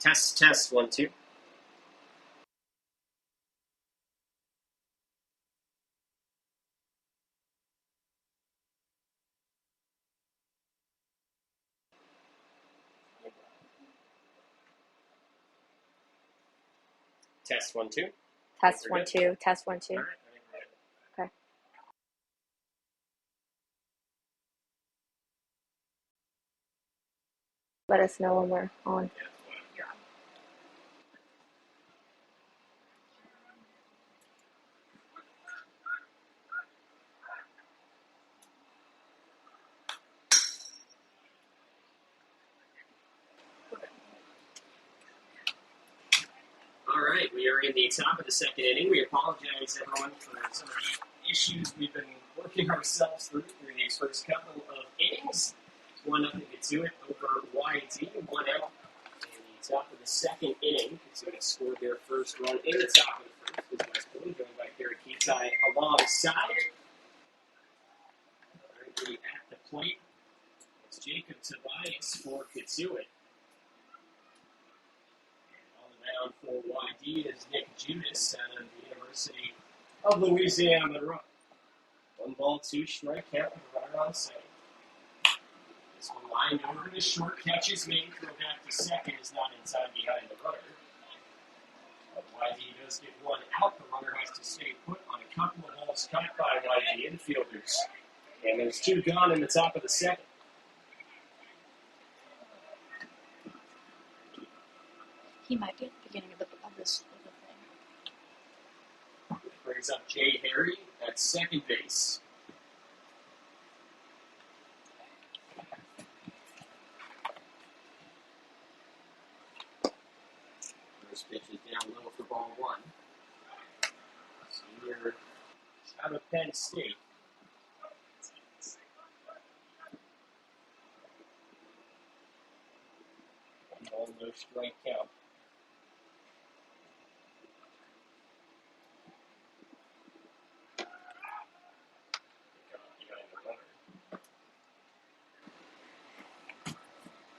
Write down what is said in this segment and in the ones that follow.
Test, 1, 2. Test, 1, 2. Test, 1, 2. Test, 1, 2. All right. Okay. Let us know when we're on. All right, we are in the top of the second inning. We apologize, everyone, for some of the issues we've been working ourselves through these first couple of innings. 1-0 Cotuit over YD, 1 out in the top of the second inning. Cotuit scored their first run in the top of the first with West Poley, joined by Perri Kitei alongside. Currently at the plate, it's Jacob Tobias for Cotuit. On for YD is Nick Judas out of the University of Louisiana Monroe. 1 ball, 2 strike count with a runner on second. This one lined over to short, catches made, throw back to second is not inside behind the runner. But YD does get 1 out. The runner has to stay put on a couple of balls caught by YD infielders. And there's 2 gone in the top of the second. He might be at the beginning of this thing. Brings up Jay Harry at second base. First pitch is down low for ball 1. Senior out of Penn State. One ball, no strike count.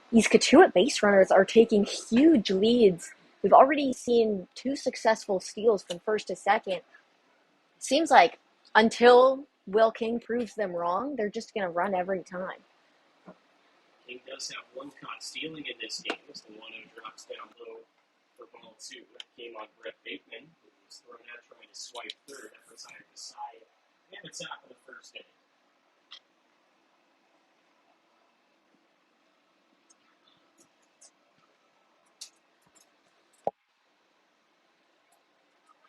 These Cotuit base runners are taking huge leads. We've already seen 2 successful steals from first to second. Seems like until Will King proves them wrong, they're just going to run every time. King does have 1 caught stealing in this game. As the 1-0 drops down low for ball 2. That came on Brett Bateman, who was thrown out trying to swipe third. That was either the side in the top of the first inning.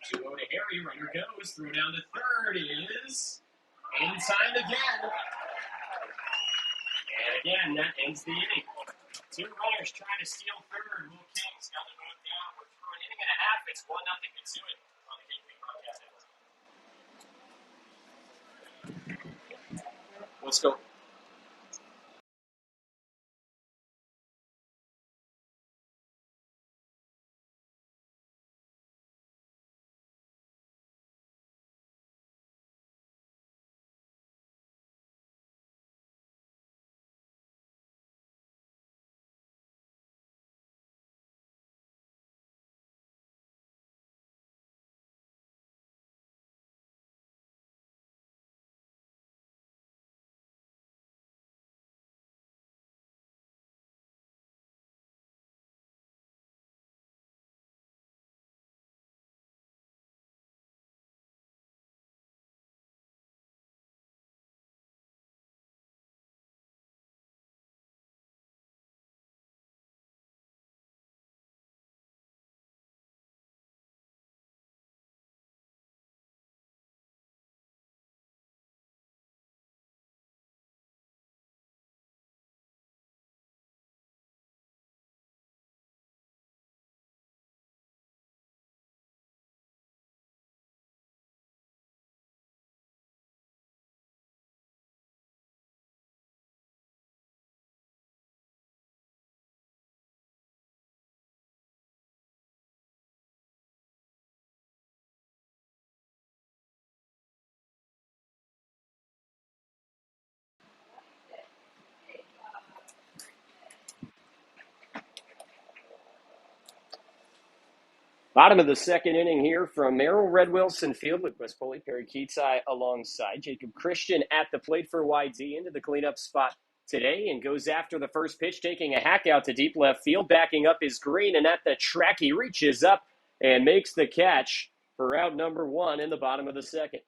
2-0 to Harry. Runner goes. Throw down to third is in time again. And again, that ends the inning. 2 runners trying to steal third. Will King's got to move down. We're through an inning and a half. It's 1-0 Cotuit on the Kitei broadcast. Let's go. Bottom of the second inning here from Merrill Red Wilson Field with West Poley, Perri Kitei alongside. Jacob Christian at the plate for YD into the cleanup spot today and goes after the first pitch, taking a hack out to deep left field, backing up his green, and at the track he reaches up and makes the catch for out number one in the bottom of the second.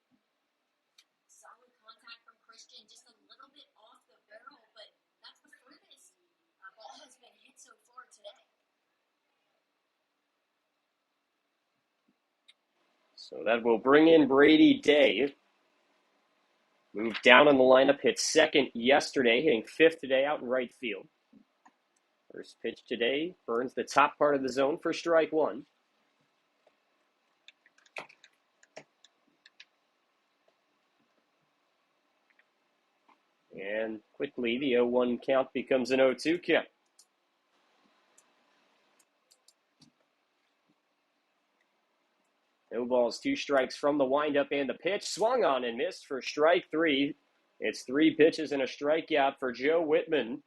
Solid contact from Christian, just a little bit off the barrel, but that's the furthest ball has been hit so far today. So that will bring in Brady Day. Moved down in the lineup, hit second yesterday, hitting fifth today out in right field. First pitch today burns the top part of the zone for strike one. And quickly, the 0-1 count becomes an 0-2 count. No balls, 2 strikes from the windup and the pitch. Swung on and missed for strike three. It's 3 pitches and a strikeout for Joe Whitman.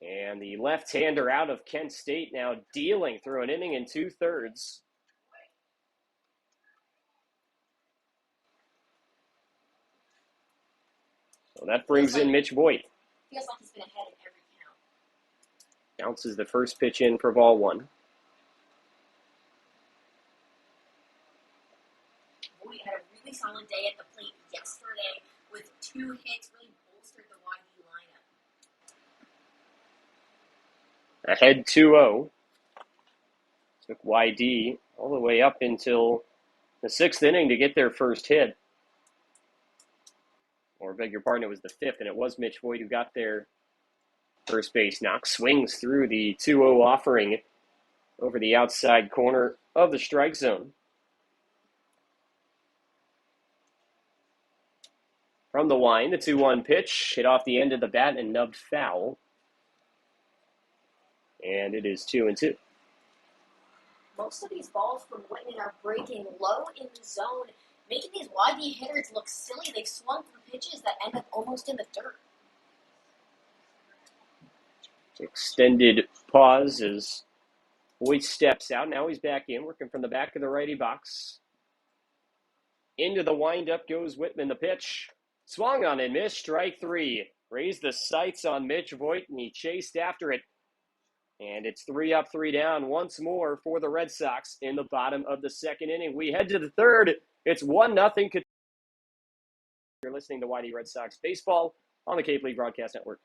And the left-hander out of Kent State now dealing through an inning and 2/3. So that brings in Mitch Voigt. Feels like he's been ahead in every count. Bounces the first pitch in for ball one. Voigt had a really solid day at the plate yesterday with 2 hits, really bolstered the YD lineup. Ahead 2-0. Took YD all the way up until the 6th inning to get their first hit. Or beg your pardon, it was the 5th, and it was Mitch Voigt who got their first base knock. Swings through the 2-0 offering over the outside corner of the strike zone. From the wind, the 2-1 pitch hit off the end of the bat and nubbed foul. And it is 2-2. Most of these balls from Whitman are breaking low in the zone, making these YD hitters look silly. They've swung for pitches that end up almost in the dirt. Extended pause as Voigt steps out. Now he's back in, working from the back of the righty box. Into the windup goes Whitman. The pitch swung on and missed. Strike three. Raised the sights on Mitch Voigt, and he chased after it. And it's 3 up, 3 down once more for the Red Sox in the bottom of the second inning. We head to the third. It's 1-0. You're listening to YD Red Sox Baseball on the Cape League Broadcast Network.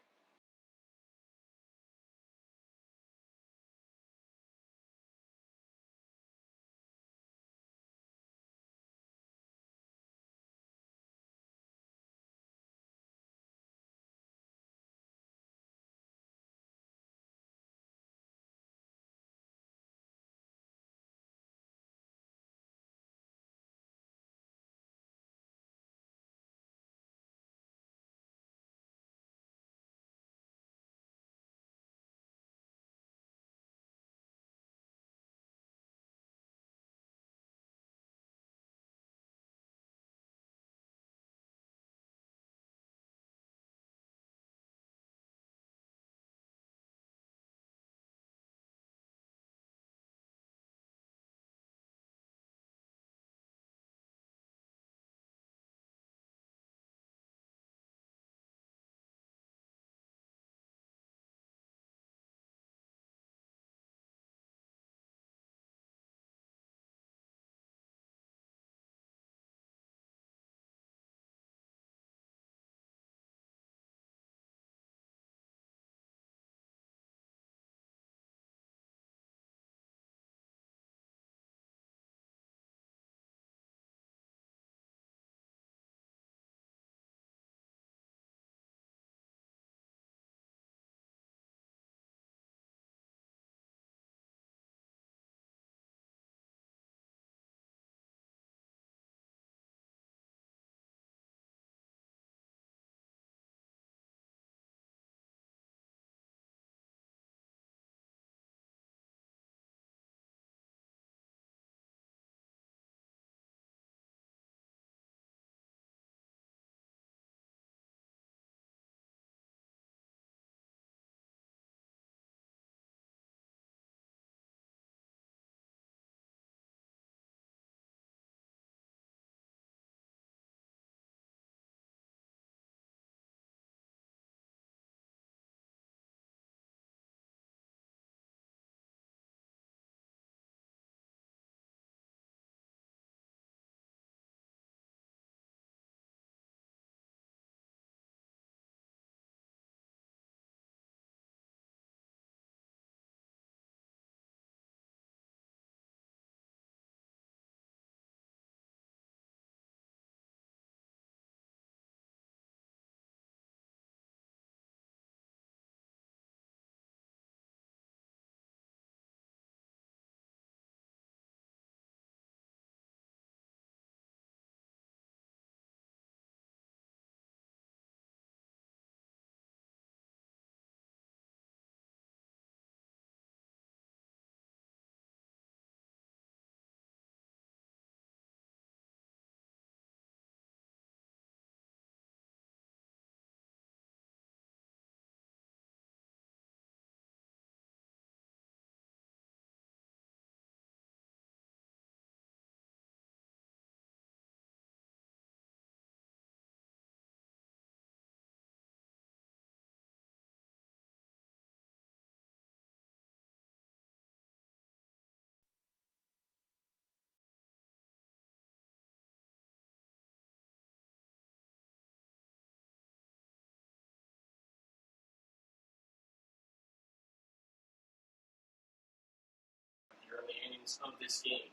innings of this game.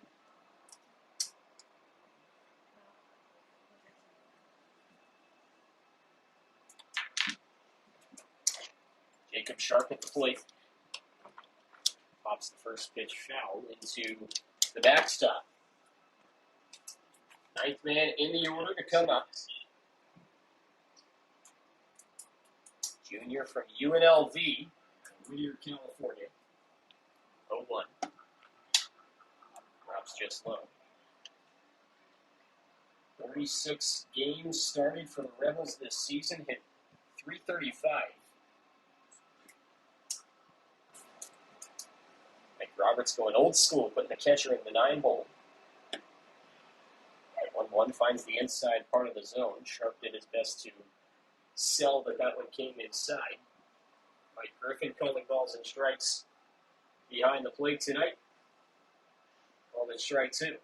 Jacob Sharp at the plate. Pops the first pitch foul into the backstop. Ninth man in the order to come up. Junior from UNLV, Whittier, California. 0-1. Drops just low. 36 games started for the Rebels this season. Hit .335. Mike Roberts going old school, putting the catcher in the 9-hole. 1-1 finds the inside part of the zone. Sharp did his best to sell that one came inside. Mike Griffin calling balls and strikes behind the plate tonight. Called it strike 2.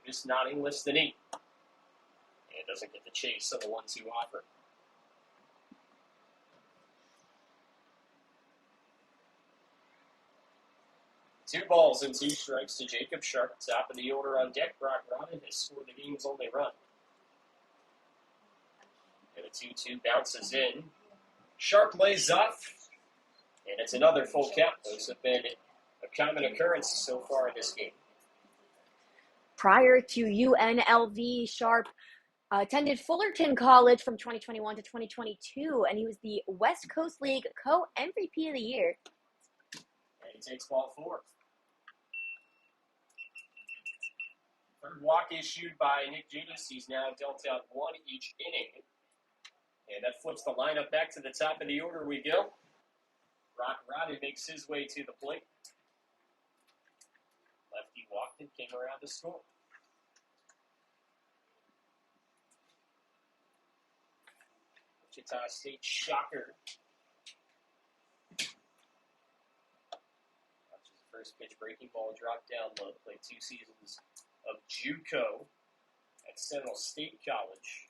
Just nodding less than 8. And doesn't get the chase on the 1-2 offer. Two balls and 2 strikes to Jacob Sharp. Top of the order on deck. Brock Rodden has scored the game's only run. And a 2-2 bounces in. Sharp lays off. And it's another full count. Those have been a common occurrence so far in this game. Prior to UNLV, Sharp attended Fullerton College from 2021 to 2022, and he was the West Coast League co-MVP of the year. And he takes ball 4. Third walk issued by Nick Judas. He's now dealt out 1 each inning. And that flips the lineup back to the top of the order we go. Brock Rodden makes his way to the plate. Lefty walked and came around to score. Wichita State shocker. Watches the first pitch breaking ball drop down low. Played 2 seasons of JUCO at Seminole State College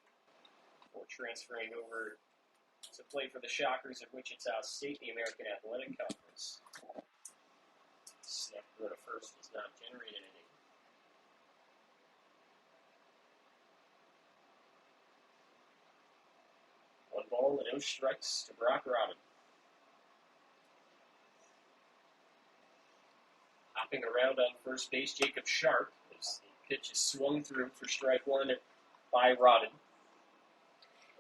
before transferring over to play for the Shockers at Wichita State, the American Athletic Conference. Snap throw to first does not generate an inning. One ball and no strikes to Brock Rodden. Hopping around on first base, Jacob Sharp, as the pitch is swung through for strike 1 by Rodden.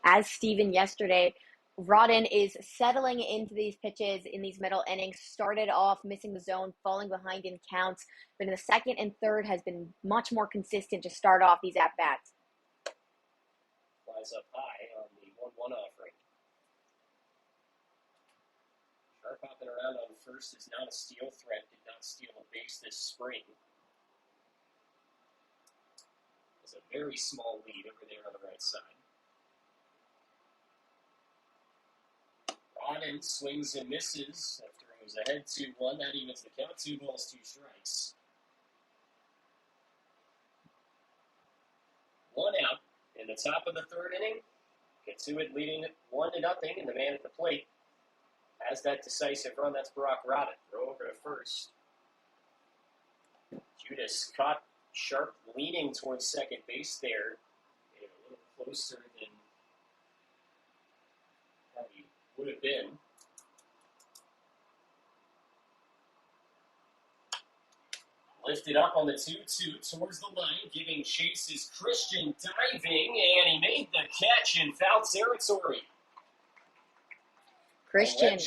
As Steven yesterday, Rodden is settling into these pitches in these middle innings. Started off missing the zone, falling behind in counts, but in the second and third has been much more consistent to start off these at-bats. Flies up high on the 1-1 offering. Sharp hopping around on first is not a steal threat. Did not steal a base this spring. There's a very small lead over there on the right side. Rodden swings and misses after he was ahead 2-1. That evens the count. 2 balls, 2 strikes. 1 out in the top of the third inning. Cotuit leading 1-0, and the man at the plate has that decisive run. That's Brock Rodden. Throw over to first. Judas caught Sharp leaning towards second base there. And a little closer than he would have been. Lifted up on the 2-2 towards the line, giving chase is Christian diving, and he made the catch in foul territory. Christian,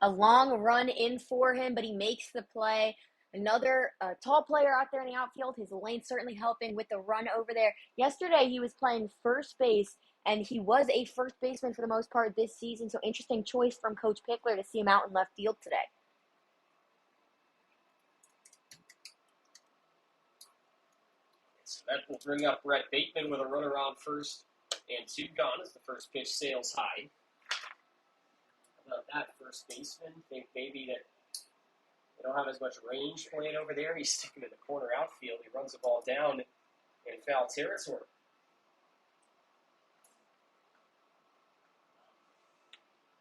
a long run in for him, but he makes the play. Another tall player out there in the outfield. His lane certainly helping with the run over there. Yesterday, he was playing first base, and he was a first baseman for the most part this season, so interesting choice from Coach Pickler to see him out in left field today. So that will bring up Brett Bateman with a runner on first and 2 gone as the first pitch sails high. How about that, first baseman? Think maybe that they don't have as much range playing over there. He's sticking in the corner outfield. He runs the ball down in foul territory.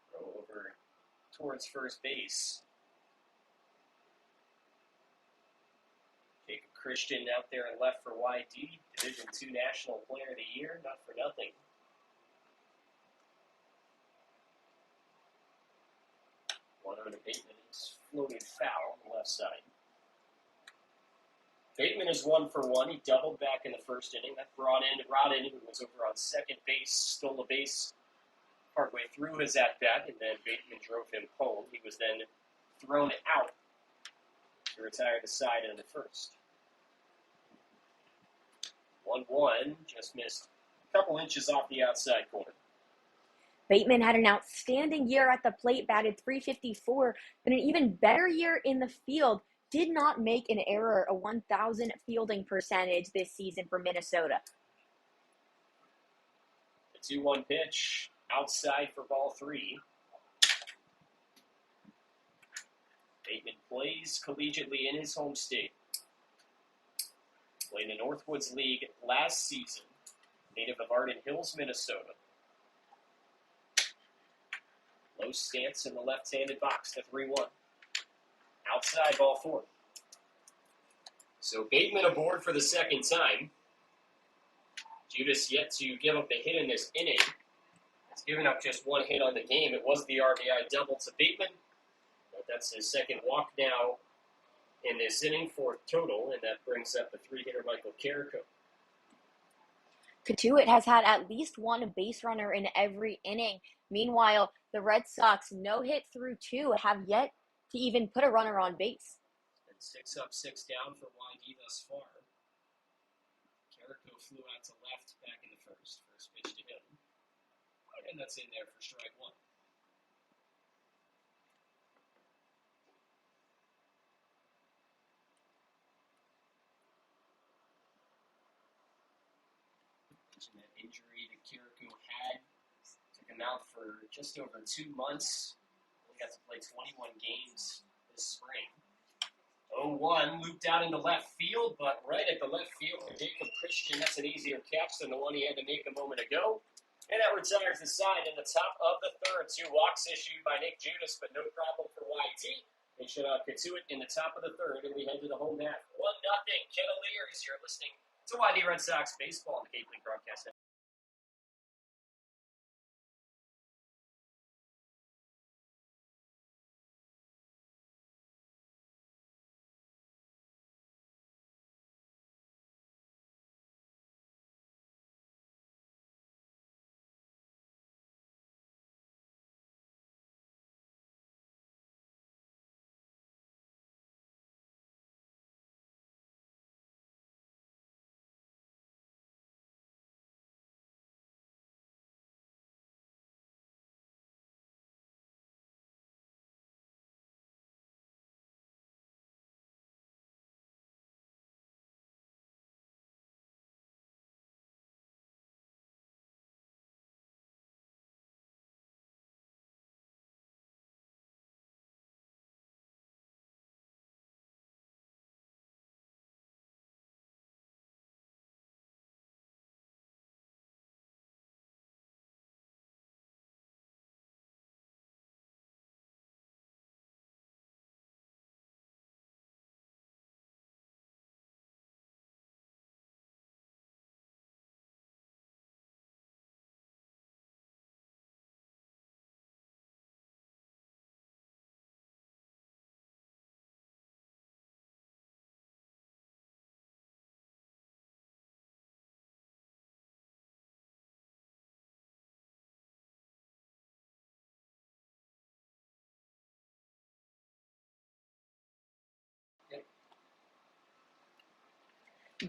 Throw over towards first base. Jacob Christian out there in left for YD, Division II National Player of the Year, not for nothing. One over to Bateman is floated foul on the left side. Bateman is 1 for 1. He doubled back in the first inning. That brought in Rodden, who was over on second base, stole a base partway through his at-bat, and then Bateman drove him home. He was then thrown out to retire the side in the first. 1-1, just missed a couple inches off the outside corner. Bateman had an outstanding year at the plate, batted .354, but an even better year in the field. Did not make an error, a 1,000 fielding percentage this season for Minnesota. The 2-1 pitch, outside for ball 3. Bateman plays collegiately in his home state. Played in the Northwoods League last season, native of Arden Hills, Minnesota. Low stance in the left-handed box, the 3-1. Outside, ball 4. So Bateman aboard for the second time. Judas yet to give up a hit in this inning. He's given up just 1 hit on the game. It was the RBI double to Bateman. But that's his second walk now in this inning, 4th total, and that brings up the 3-hitter Michael Carrico. Cotuit has had at least one base runner in every inning. Meanwhile, the Red Sox, no hit through 2, have yet to even put a runner on base. And 6 up, 6 down for YD thus far. Carrico flew out to left back in the first. First pitch to him. And that's in there for strike 1. That injury that Carrico had took him out for just over 2 months. He got to play 21 games this spring. 0-1, looped out into left field, but right at the left field for Jacob Christian. That's an easier catch than the one he had to make a moment ago. And that retires the side in the top of the third. 2 walks issued by Nick Judas, but no problem for YT. They shut out Cotuit in the top of the third, and we head to the home half. 1-0 Kettleers. You're listening to YD Red Sox baseball on the Cape League broadcast.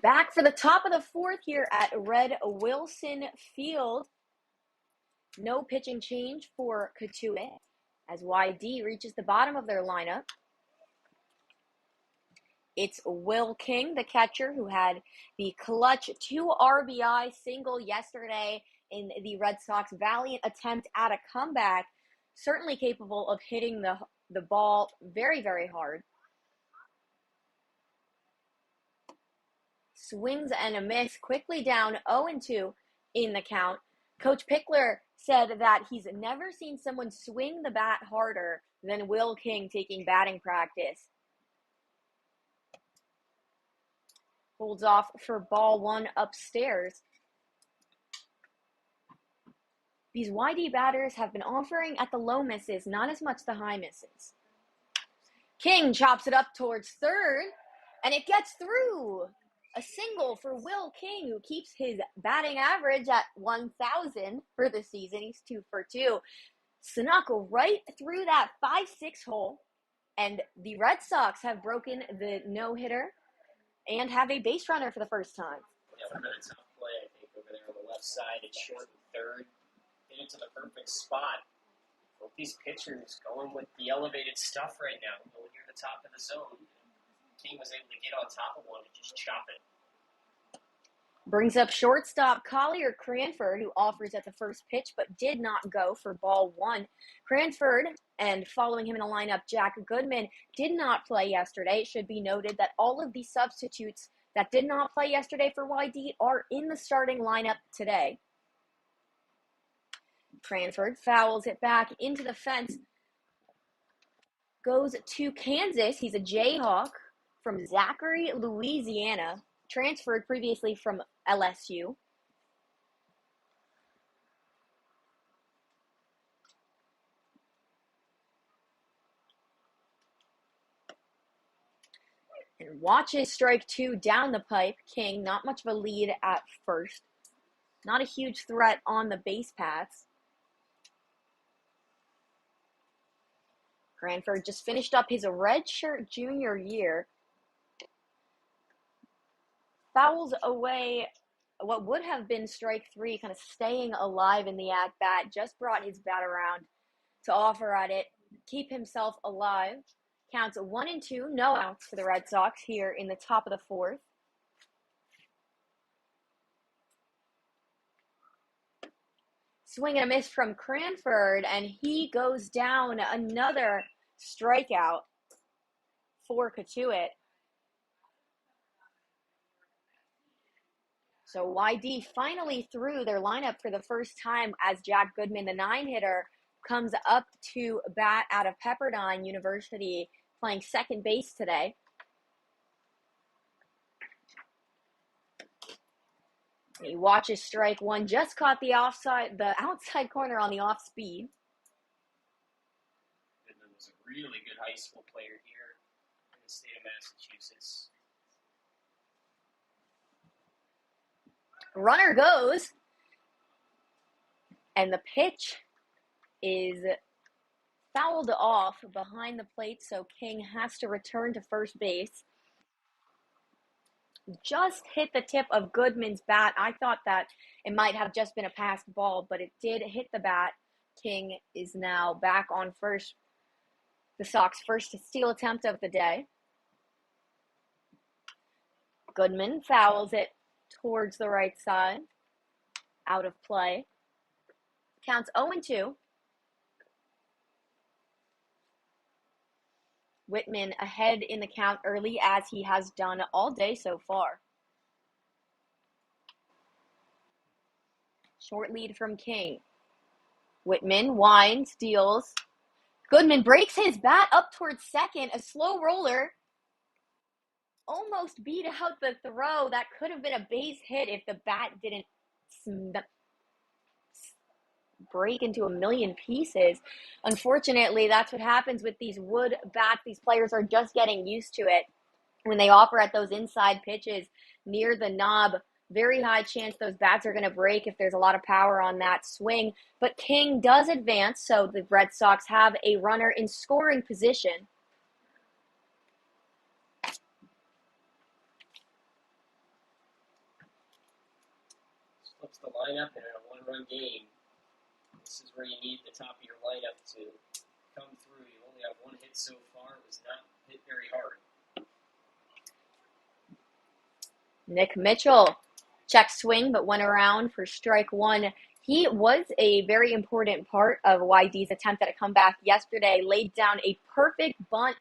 Back for the top of the 4th here at Red Wilson Field. No pitching change for Cotuit as YD reaches the bottom of their lineup. It's Will King, the catcher, who had the clutch 2 RBI single yesterday in the Red Sox valiant attempt at a comeback. Certainly capable of hitting the ball very, very hard. Swings and a miss, quickly down 0-2 in the count. Coach Pickler said that he's never seen someone swing the bat harder than Will King taking batting practice. Holds off for ball one upstairs. These YD batters have been offering at the low misses, not as much the high misses. King chops it up towards third, and it gets through. A single for Will King, who keeps his batting average at 1,000 for the season. He's 2 for 2. Snuck right through that 5-6 hole, and the Red Sox have broken the no-hitter and have a base runner for the first time. Yeah, would have been a tough play, I think, over there on the left side. It's short and third. Hit it to the perfect spot. Both these pitchers going with the elevated stuff right now. Going near the top of the zone. King was able to get on top of one and just chop it. Brings up shortstop Collier Cranford, who offers at the first pitch but did not go for ball one. Cranford, and following him in the lineup, Jack Goodman, did not play yesterday. It should be noted that all of the substitutes that did not play yesterday for YD are in the starting lineup today. Cranford fouls it back into the fence. Goes to Kansas. He's a Jayhawk from Zachary, Louisiana. Transferred previously from LSU. And watches strike two down the pipe. King, not much of a lead at first. Not a huge threat on the base paths. Cranford just finished up his redshirt junior year. Fouls away what would have been strike three, kind of staying alive in the at-bat. Just brought his bat around to offer at it, keep himself alive. Counts 1-2, no outs for the Red Sox here in the top of the fourth. Swing and a miss from Cranford, and he goes down. Another strikeout for Cotuit. So YD finally threw their lineup for the first time as Jack Goodman, the 9-hitter, comes up to bat out of Pepperdine University, playing second base today. He watches strike one, just caught the outside corner on the off speed. Goodman was a really good high school player here in the state of Massachusetts. Runner goes, and the pitch is fouled off behind the plate, so King has to return to first base. Just hit the tip of Goodman's bat. I thought that it might have just been a passed ball, but it did hit the bat. King is now back on first. The Sox' first steal attempt of the day. Goodman fouls it towards the right side. Out of play. Counts 0-2. Whitman ahead in the count early, as he has done all day so far. Short lead from King. Whitman winds, deals. Goodman breaks his bat up towards second. A slow roller. Almost beat out the throw. That could have been a base hit if the bat didn't break into a million pieces. Unfortunately, that's what happens with these wood bats. These players are just getting used to it. When they offer at those inside pitches near the knob, very high chance those bats are going to break if there's a lot of power on that swing. But King does advance, so the Red Sox have a runner in scoring position. Flips the lineup, and in a one-run game, this is where you need the top of your lineup to come through. You only have one hit so far. It was not hit very hard. Nick Mitchell check swing, but went around for strike one. He was a very important part of YD's attempt at a comeback yesterday. Laid down a perfect bunt,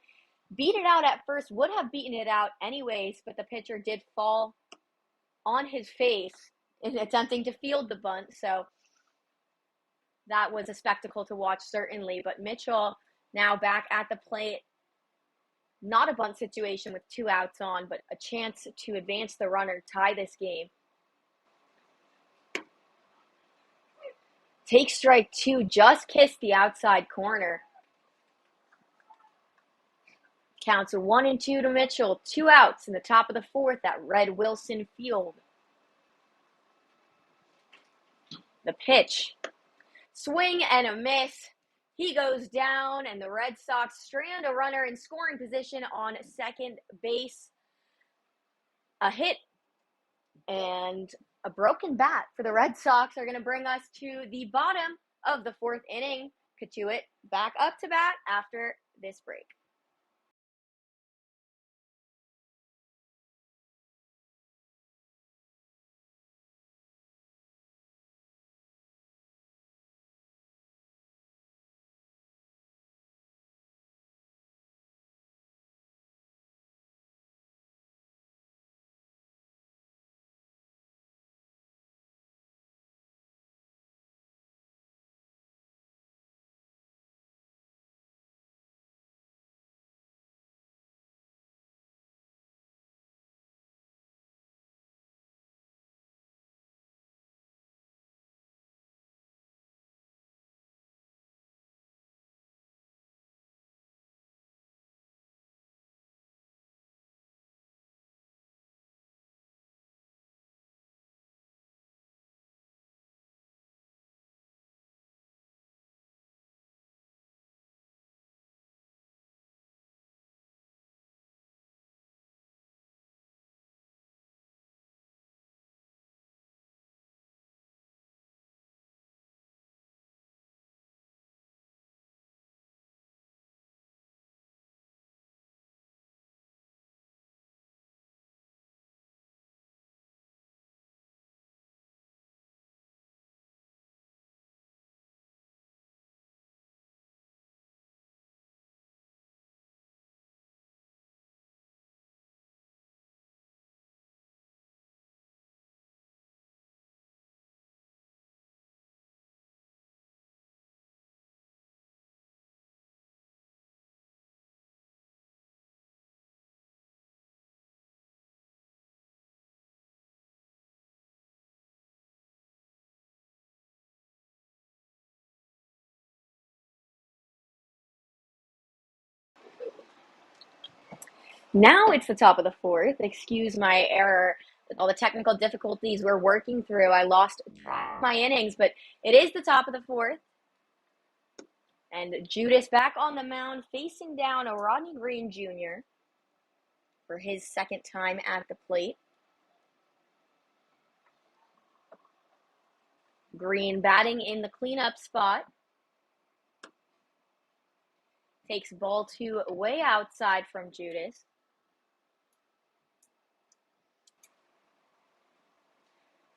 beat it out at first, would have beaten it out anyways, but the pitcher did fall on his face in attempting to field the bunt. So That was a spectacle to watch, certainly. But Mitchell now back at the plate. Not a bunt situation with 2 outs on, but a chance to advance the runner, tie this game. Take strike 2, just kissed the outside corner. Counts are 1-2 to Mitchell. 2 outs in the top of the 4th at Red Wilson Field. The pitch. Swing and a miss. He goes down, and the Red Sox strand a runner in scoring position on second base. A hit and a broken bat for the Red Sox are going to bring us to the bottom of the 4th inning. Cotuit back up to bat after this break. Now it's the top of the 4th. Excuse my error with all the technical difficulties we're working through. I lost track of my innings, but it is the top of the 4th. And Judas back on the mound, facing down a Rodney Green Jr. for his 2nd time at the plate. Green batting in the cleanup spot. Takes ball 2 way outside from Judas.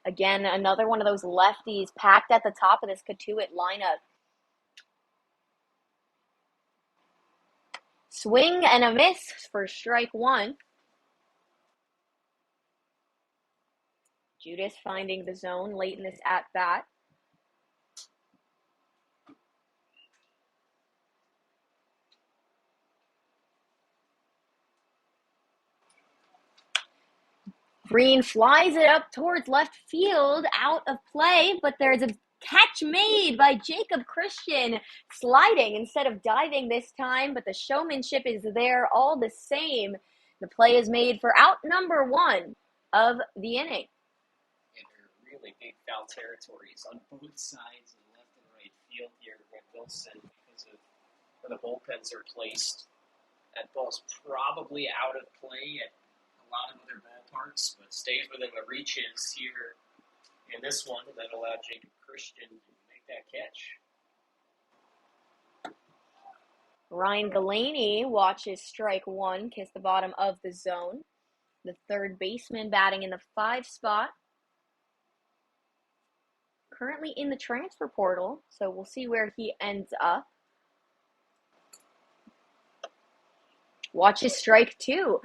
Again, another one of those lefties packed at the top of this Cotuit lineup. Swing and a miss for strike 1. Judas finding the zone late in this at-bat. Green flies it up towards left field, out of play, but there's a catch made by Jacob Christian, sliding instead of diving this time, but the showmanship is there all the same. The play is made for out number 1 of the inning. And they're really big foul territories on both sides of left and right field here at Wilson because of where the bullpens are placed. That ball's probably out of play at a lot of other ballparks, but stays within the reaches here in this one that allowed Jacob Christian to make that catch. Ryan Galaney watches strike 1, kiss the bottom of the zone. The 3rd baseman batting in the 5 spot. Currently in the transfer portal, so we'll see where he ends up. Watches strike 2.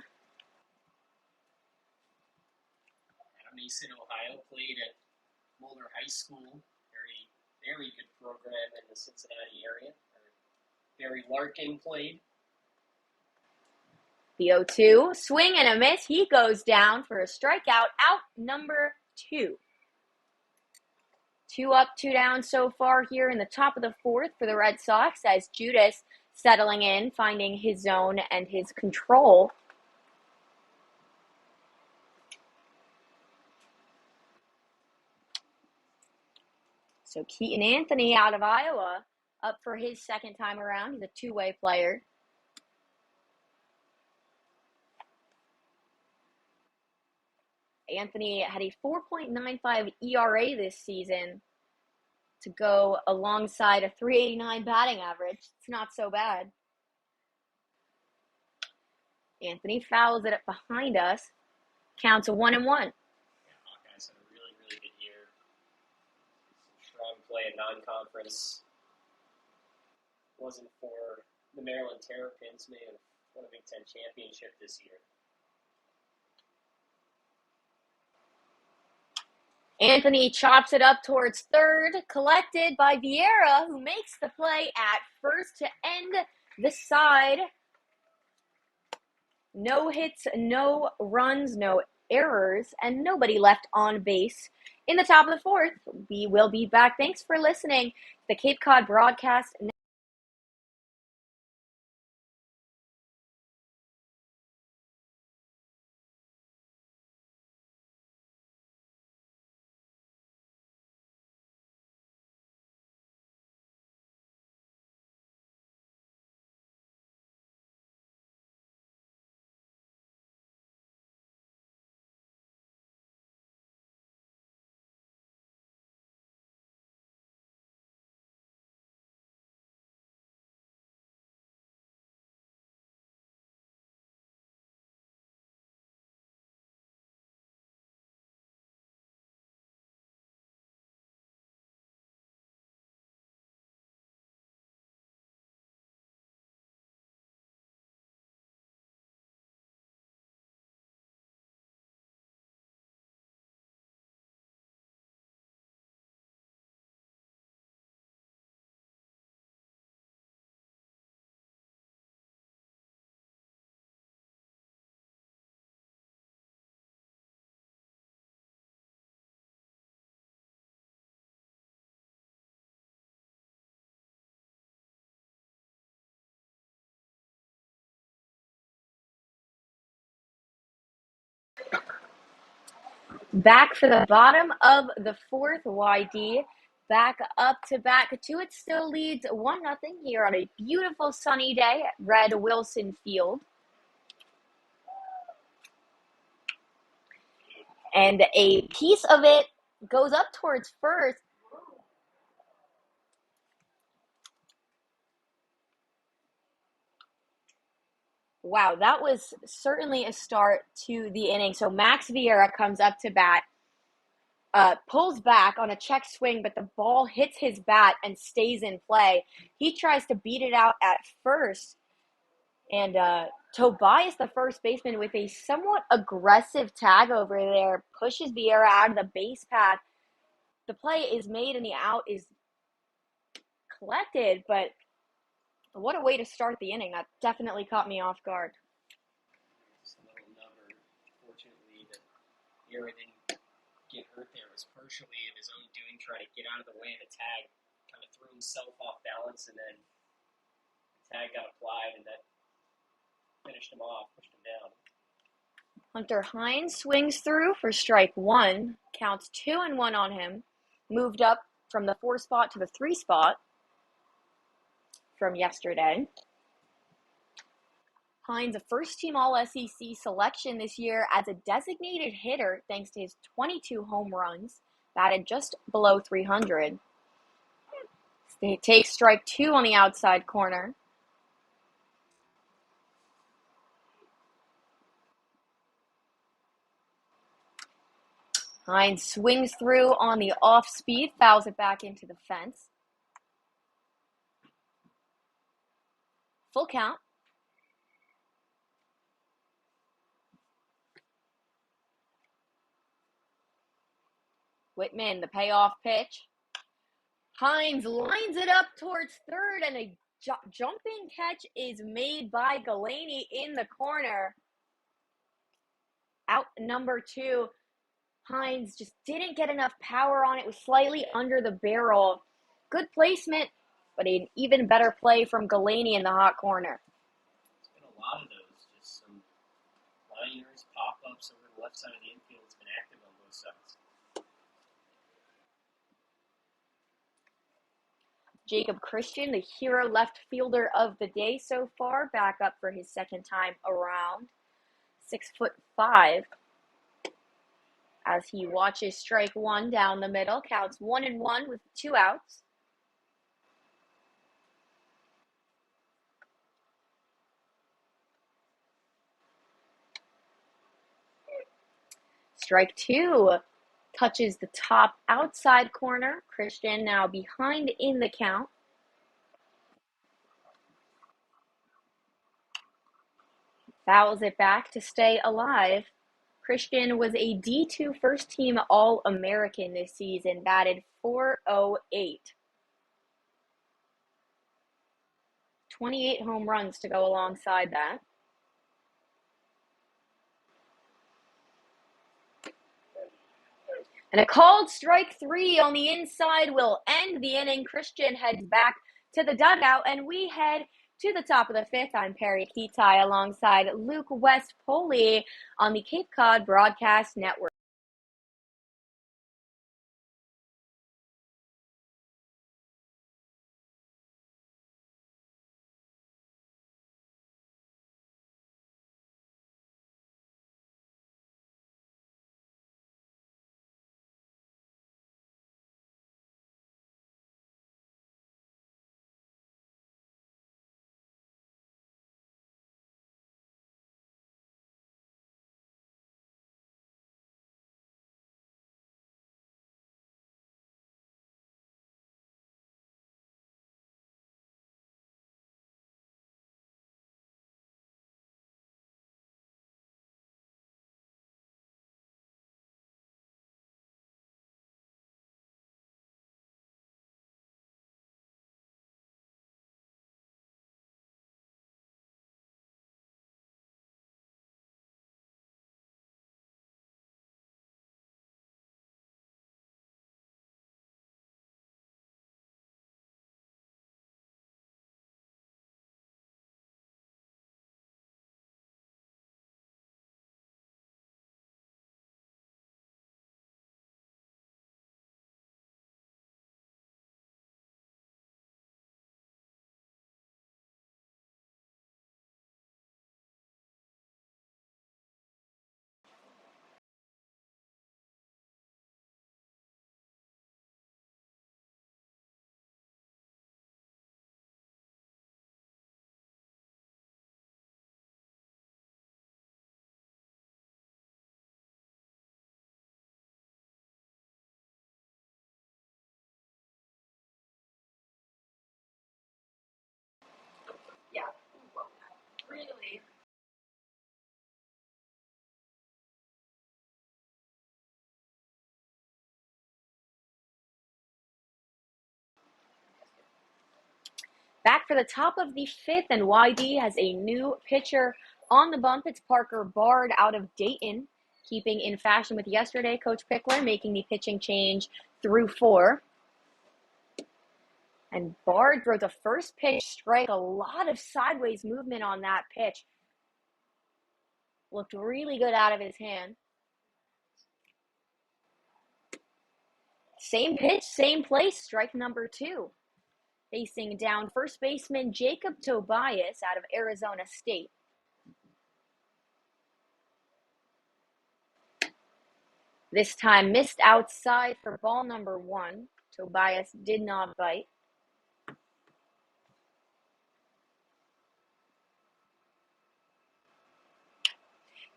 Mason, Ohio, played at Boulder High School. Very very good program in the Cincinnati area. Barry Larkin played. The 0-2, swing and a miss. He goes down for a strikeout, out number 2. 2 up, 2 down so far here in the top of the 4th for the Red Sox as Judas settling in, finding his zone and his control. So Keaton Anthony out of Iowa, up for his second time around. He's a two-way player. Anthony had a 4.95 ERA this season to go alongside a 389 batting average. It's not so bad. Anthony fouls it up behind us. Counts a 1-1. Yeah, Hawkeyes had a really, really good year. Some strong play in non-conference. Wasn't for the Maryland Terrapins, may have won a Big Ten championship this year. Anthony chops it up towards third, collected by Vieira, who makes the play at first to end the side. No hits, no runs, no errors, and nobody left on base in the top of the 4th. We will be back. Thanks for listening to the Cape Cod broadcast. Back for the bottom of the 4th, YD. Back up to bat. Cotuit still leads 1-0 here on a beautiful sunny day at Red Wilson Field. And a piece of it goes up towards first. Wow, that was certainly a start to the inning. So Max Vieira comes up to bat, pulls back on a check swing, but the ball hits his bat and stays in play. He tries to beat it out at first, and Tobias, the first baseman, with a somewhat aggressive tag over there, pushes Vieira out of the base path. The play is made and the out is collected, but what a way to start the inning. That definitely caught me off guard. Just a little number. Fortunately, that Vieira didn't get hurt there. It was partially of his own doing, trying to get out of the way of the tag. Kind of threw himself off balance, and then the tag got applied, and that finished him off, pushed him down. Hunter Hines swings through for strike 1. Counts 2-1 on him. Moved up from the 4 spot to the 3 spot from yesterday. Hines, a first-team All-SEC selection this year as a designated hitter thanks to his 22 home runs, batted just below 300. He takes strike 2 on the outside corner. Hines swings through on the off-speed, fouls it back into the fence. Full count. Whitman, the payoff pitch. Hines lines it up towards third, and a jumping catch is made by Galaney in the corner. Out number 2. Hines just didn't get enough power on it. It was slightly under the barrel. Good placement, but an even better play from Galaney in the hot corner. There's been a lot of those, just some liners, pop-ups over the left side of the infield. It's been active on both sides. Jacob Christian, the hero left fielder of the day so far, back up for his second time around. 6'5", as he watches strike one down the middle, counts 1-1 with 2 outs. Strike 2 touches the top outside corner. Christian now behind in the count. Fouls it back to stay alive. Christian was a D2 first-team All-American this season, batted .408. 28 home runs to go alongside that. And a called strike 3 on the inside will end the inning. Christian heads back to the dugout, and we head to the top of the 5th. I'm Perri Kitei alongside Luke West Poley on the Cape Cod Broadcast Network. Yeah, really. Back for the top of the 5th, and YD has a new pitcher on the bump. It's Parker Bard out of Dayton, keeping in fashion with yesterday. Coach Pickler making the pitching change through 4. And Bard throws a first pitch strike. A lot of sideways movement on that pitch. Looked really good out of his hand. Same pitch, same place, strike number 2. Facing down first baseman Jacob Tobias out of Arizona State. This time missed outside for ball number 1. Tobias did not bite.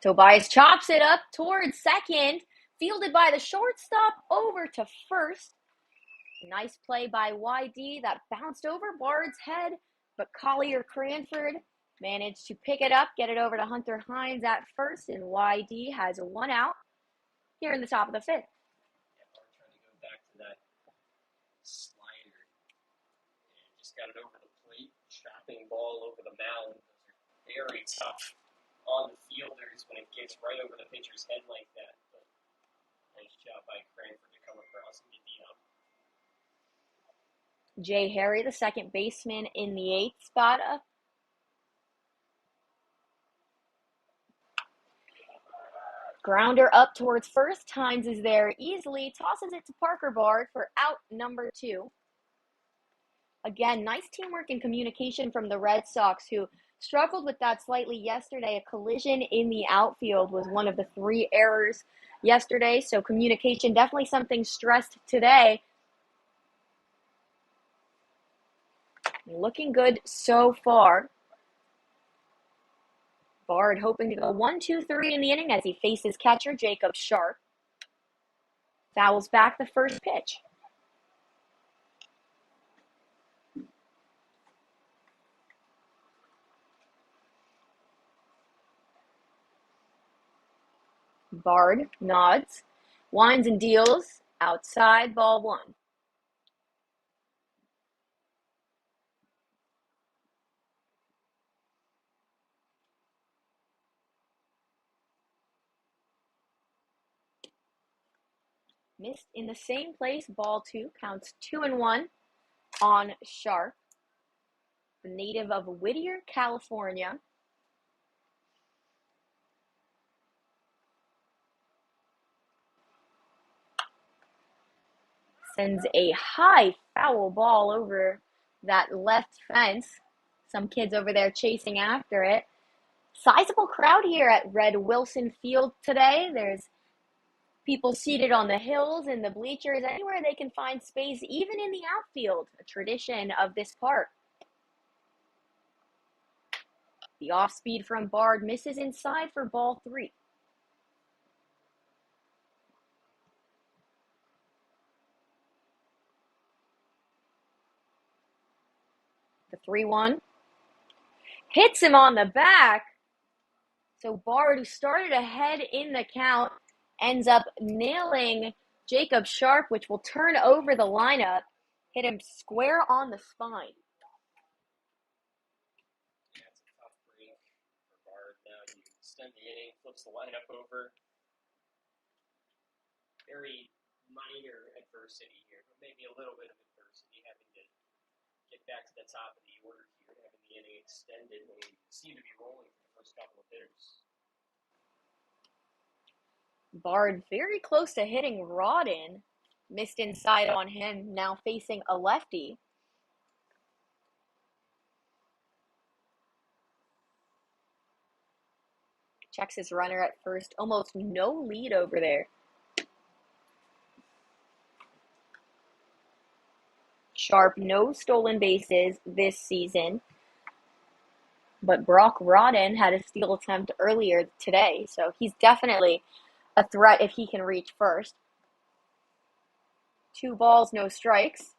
Tobias chops it up towards second, fielded by the shortstop over to first. Nice play by YD that bounced over Bard's head, but Collier Cranford managed to pick it up, get it over to Hunter Hines at first, and YD has 1 out here in the top of the 5th. Yeah, Bard trying to go back to that slider got it over the plate, chopping ball over the mound. Those are very tough on the fielders when it gets right over the pitcher's head like that. But nice job by Cranford to come across and get the out. Jay Harry, the second baseman in the 8th spot up. Grounder up towards first. Hines is there easily. Tosses it to Parker Bard for out number 2. Again, nice teamwork and communication from the Red Sox, who struggled with that slightly yesterday. A collision in the outfield was one of the 3 errors yesterday. So communication, definitely something stressed today. Looking good so far. Bard hoping to go 1-2-3 in the inning as he faces catcher Jacob Sharp. Fouls back the first pitch. Bard nods, winds and deals, outside, ball 1. Missed in the same place, ball 2, counts 2-1 on Sharp, the native of Whittier, California. Sends a high foul ball over that left fence. Some kids over there chasing after it. Sizable crowd here at Red Wilson Field today. There's people seated on the hills, in the bleachers, anywhere they can find space, even in the outfield, a tradition of this park. The off-speed from Bard misses inside for ball 3. The 3-1. Hits him on the back. So Bard, who started ahead in the count, ends up nailing Jacob Sharp, which will turn over the lineup. Hit him square on the spine. Yeah, it's a tough break for Bard. Now you extend the inning, flips the lineup over. Very minor adversity here, but maybe a little bit of adversity having to get back to the top of the order here, having the inning extended when we seem to be rolling for the first couple of hitters. Bard very close to hitting Rodden. Missed inside on him, now facing a lefty. Checks his runner at first. Almost no lead over there. Sharp, no stolen bases this season. But Brock Rodden had a steal attempt earlier today, so he's definitely a threat if he can reach first. 2 balls, no strikes.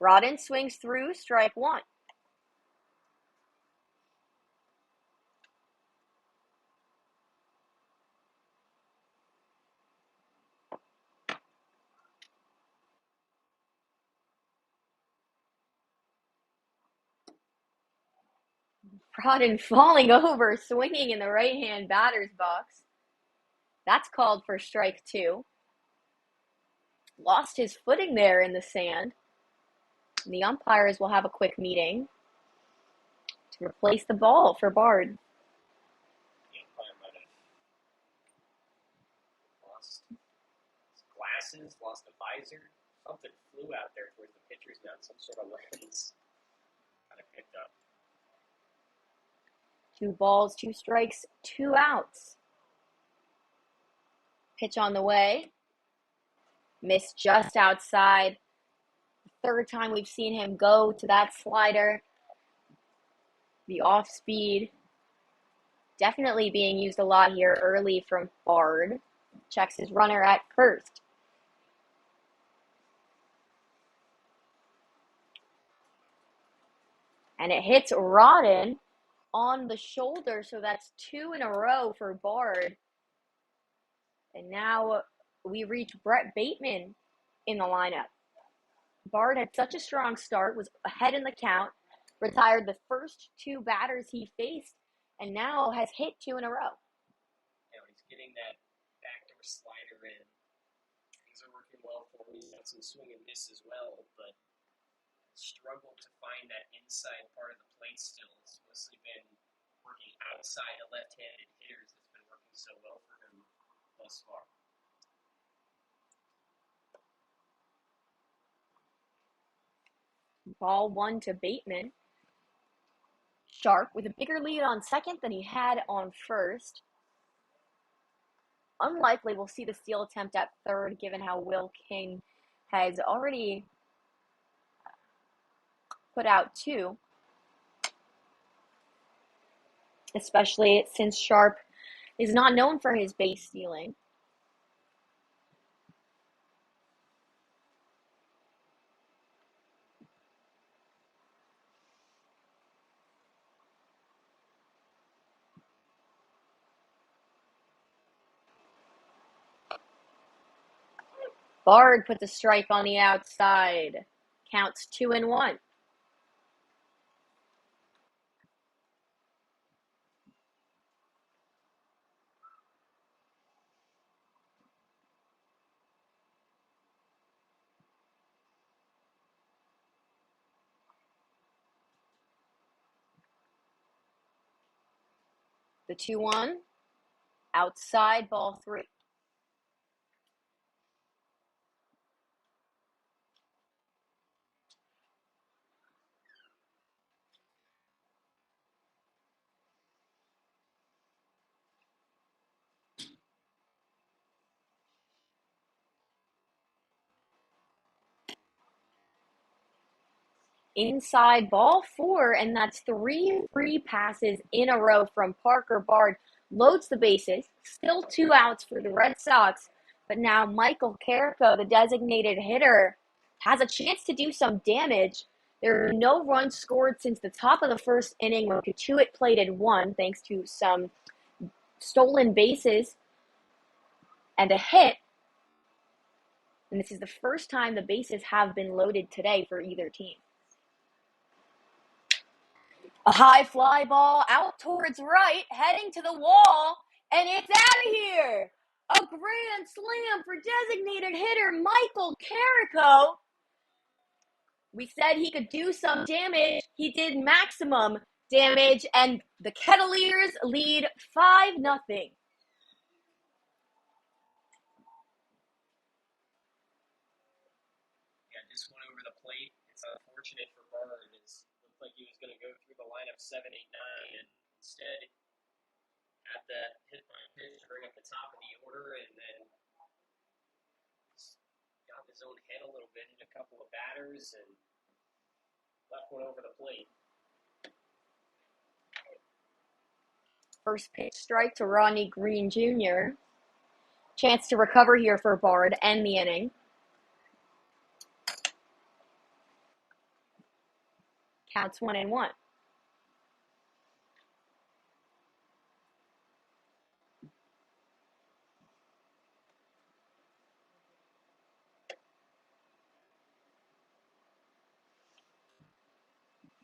Rodden swings through, strike 1. Rodden falling over, swinging in the right-hand batter's box. That's called for strike 2. Lost his footing there in the sand. The umpires will have a quick meeting to replace the ball for Bard. The umpire might have lost his glasses, lost a visor. Something flew out there towards the pitcher's mound, some sort of lens kind of picked up. 2 balls, 2 strikes, 2 outs. Pitch on the way. Missed just outside. Third time we've seen him go to that slider. The off speed definitely being used a lot here early from Bard. Checks his runner at first. And it hits Rodden on the shoulder, so that's 2 in a row for Bard. And now we reach Brett Bateman in the lineup. Bard had such a strong start, was ahead in the count, retired the first two batters he faced, and now has hit two in a row. He's getting that backdoor slider in. Things are working well for him. He's got some swing and miss as well, but struggled to find that inside part of the plate still. It's mostly been working outside the left-handed hitters that's been working so well for him thus far. Ball one to Bateman. Sharp with a bigger lead on second than he had on first. Unlikely we'll see the steal attempt at third, given how Will King has already put out two, especially since Sharp is not known for his base stealing. Bard puts a strike on the outside. Counts 2-1. The 2-1. Outside, ball three. Inside, ball four, and that's three free passes in a row from Parker. Bard loads the bases. Still 2 outs for the Red Sox, but now Michael Carrico, the designated hitter, has a chance to do some damage. There are no runs scored since the top of the first inning when Cotuit plated one, thanks to some stolen bases and a hit. And this is the first time the bases have been loaded today for either team. A high fly ball out towards right, heading to the wall, and it's out of here. A grand slam for designated hitter Michael Carrico. We said he could do some damage. He did maximum damage, and the Kettleers lead 5-0. Just went over the plate. It's unfortunate for Bard. It looked like he was going to go through the lineup 7, 8, 9, and instead had that hit by pitch to bring up the top of the order, and then got his own head a little bit in a couple of batters and left one over the plate. First pitch strike to Rodney Green Jr. Chance to recover here for Bard and the inning. Counts 1-1.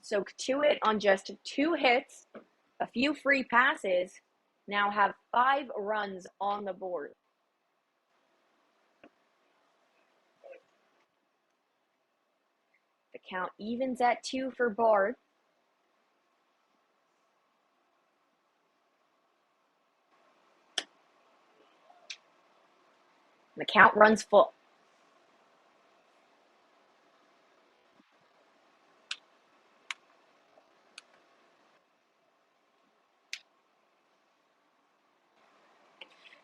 So Cotuit on just 2 hits, a few free passes, now have 5 runs on the board. The count evens at 2 for Bard. The count runs full.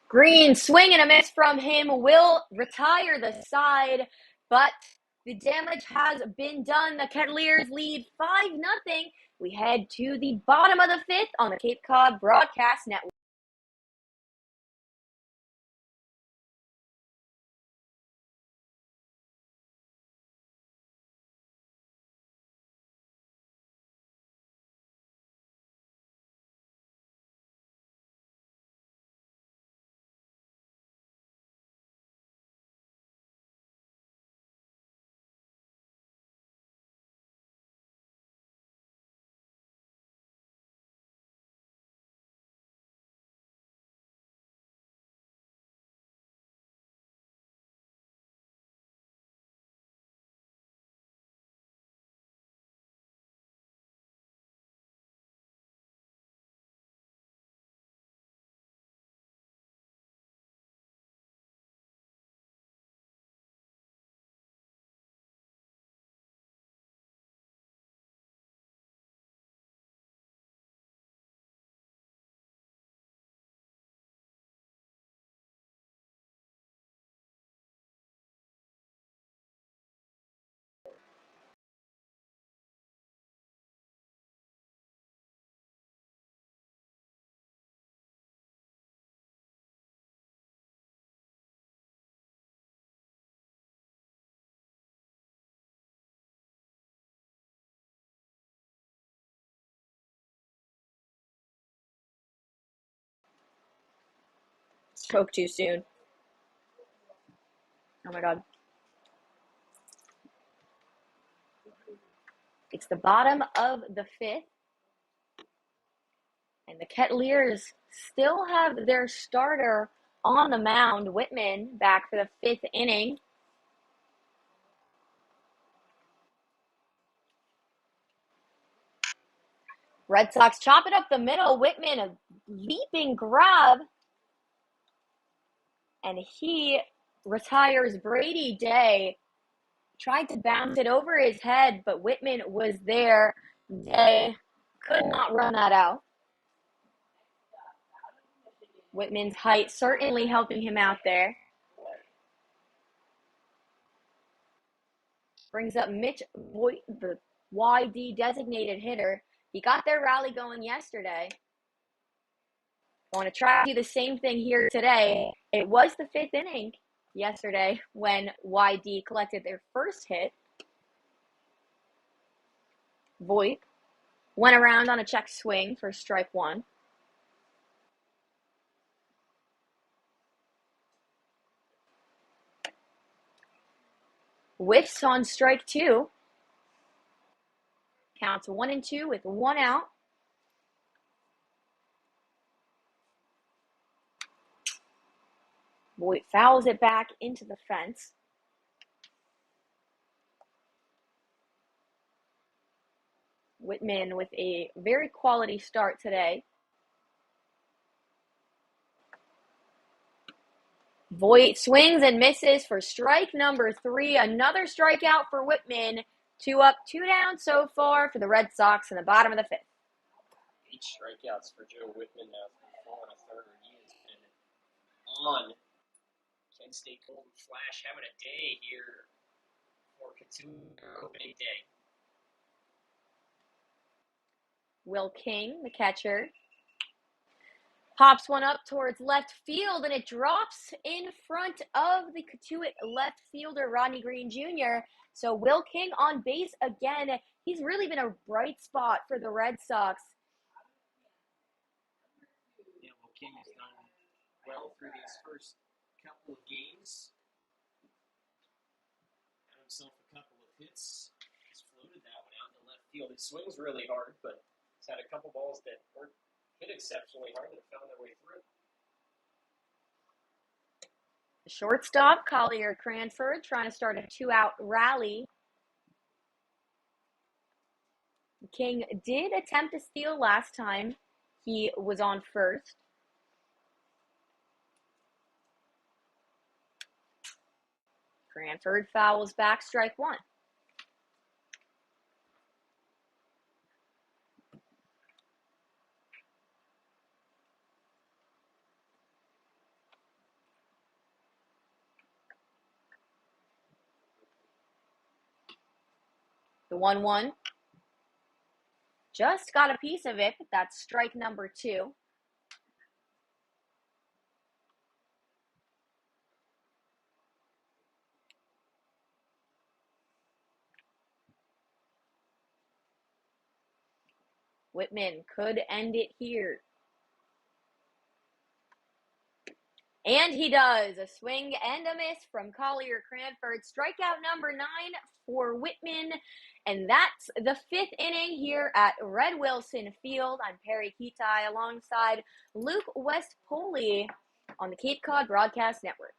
Green, swing and a miss from him, will retire the side, but the damage has been done. The Kettleers lead 5-0. We head to the bottom of the 5th on the Cape Cod Broadcast Network. Spoke too soon. Oh my god. It's the bottom of the fifth. And the Kettleers still have their starter on the mound. Whitman back for the fifth inning. Red Sox chop it up the middle. Whitman, a leaping grab. And he retires. Brady Day tried to bounce it over his head, but Whitman was there. Day could not run that out. Whitman's height certainly helping him out there. Brings up Mitch Voigt, the YD designated hitter. He got their rally going yesterday. I want to try to do the same thing here today. It was the fifth inning yesterday when YD collected their first hit. Voigt went around on a check swing for strike one. Whiffs on strike two. Counts 1-2 with one out. Voigt fouls it back into the fence. Whitman with a very quality start today. Voigt swings and misses for strike number three. Another strikeout for Whitman. 2 up, 2 down so far for the Red Sox in the bottom of the fifth. 8 strikeouts for Joe Whitman now for 4 1/3. He has been on. Kent State Golden Flash having a day here for Cotuit opening day. Will King, the catcher, pops one up towards left field, and it drops in front of the Cotuit left fielder, Rodney Green Jr. So Will King on base again. He's really been a bright spot for the Red Sox. Yeah, Will King has done well through these first couple of games. Had himself a couple of hits. He's floated that one out to left field. He swings really hard, but he's had a couple balls that weren't hit exceptionally hard that found their way through. The shortstop, Collier Cranford, trying to start a 2-out rally. King did attempt to steal last time he was on first. Cranford fouls back, strike one. The 1-1. Just got a piece of it, but that's strike number two. Whitman could end it here. And he does. A swing and a miss from Collier Cranford. Strikeout number 9 for Whitman. And that's the fifth inning here at Red Wilson Field. I'm Perri Kitei alongside Luke West Poley on the Cape Cod Broadcast Network.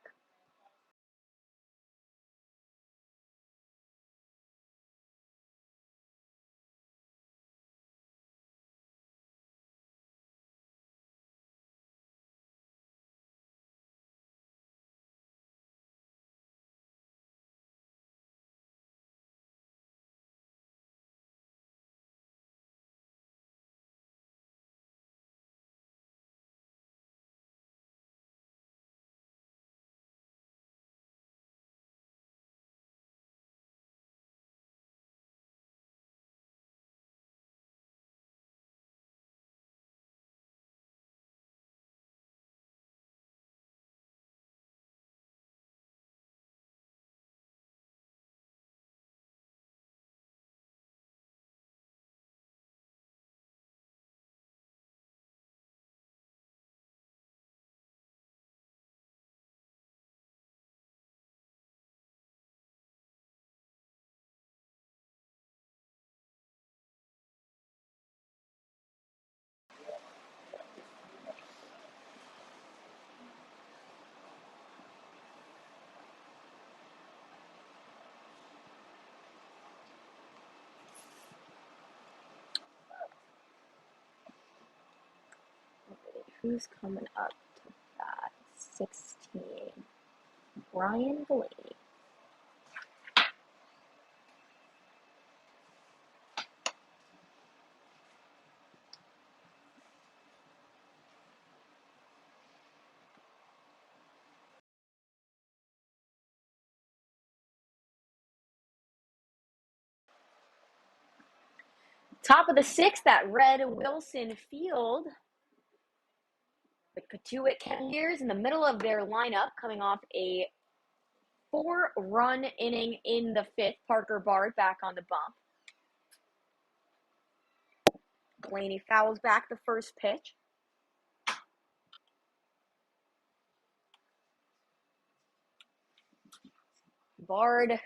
Who's coming up to bat? 16. Brian Poley. Top of the sixth at Red Wilson Field. The Cotuit Kettleers in the middle of their lineup, coming off a 4-run inning in the fifth. Parker Bard back on the bump. Blaney fouls back the first pitch. Bard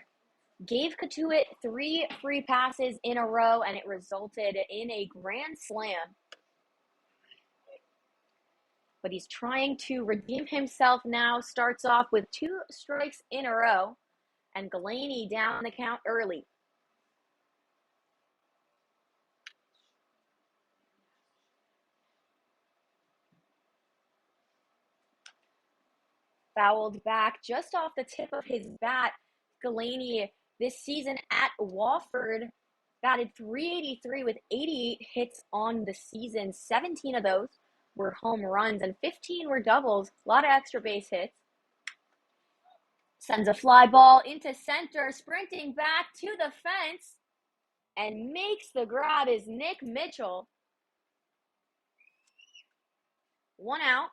gave Cotuit 3 free passes in a row, and it resulted in a grand slam. But he's trying to redeem himself now. Starts off with 2 strikes in a row, and Blaney down the count early. Fouled back just off the tip of his bat. Galaney this season at Wofford batted .383 with 88 hits on the season. 17 of those were home runs and 15 were doubles. A lot of extra base hits. Sends a fly ball into center, sprinting back to the fence, and makes the grab is Nick Mitchell. 1 out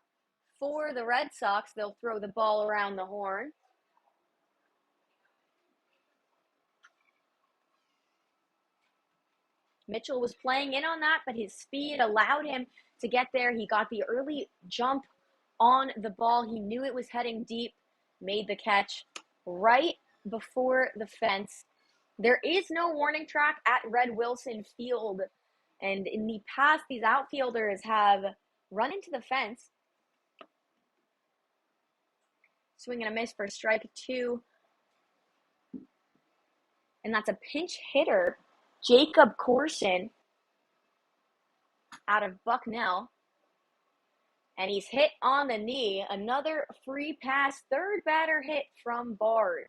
for the Red Sox. They'll throw the ball around the horn. Mitchell was playing in on that, but his speed allowed him to get there. He got the early jump on the ball. He knew it was heading deep, made the catch right before the fence. There is no warning track at Red Wilson Field, and in the past, these outfielders have run into the fence. Swing and a miss for strike 2. And that's a pinch hitter, Jacob Corson, out of Bucknell. And he's hit on the knee. Another free pass, third batter hit from Bard.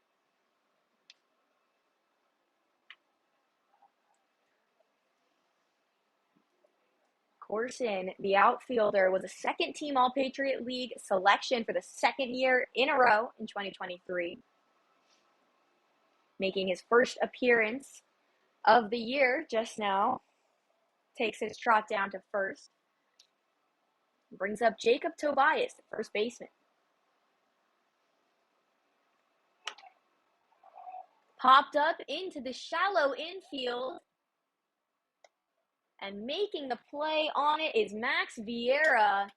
Corson, the outfielder, was a second-team All-Patriot League selection for the second year in a row in 2023. Making his first appearance of the year just now. Takes his trot down to first. Brings up Jacob Tobias, the first baseman. Popped up into the shallow infield. And making the play on it is Max Vieira.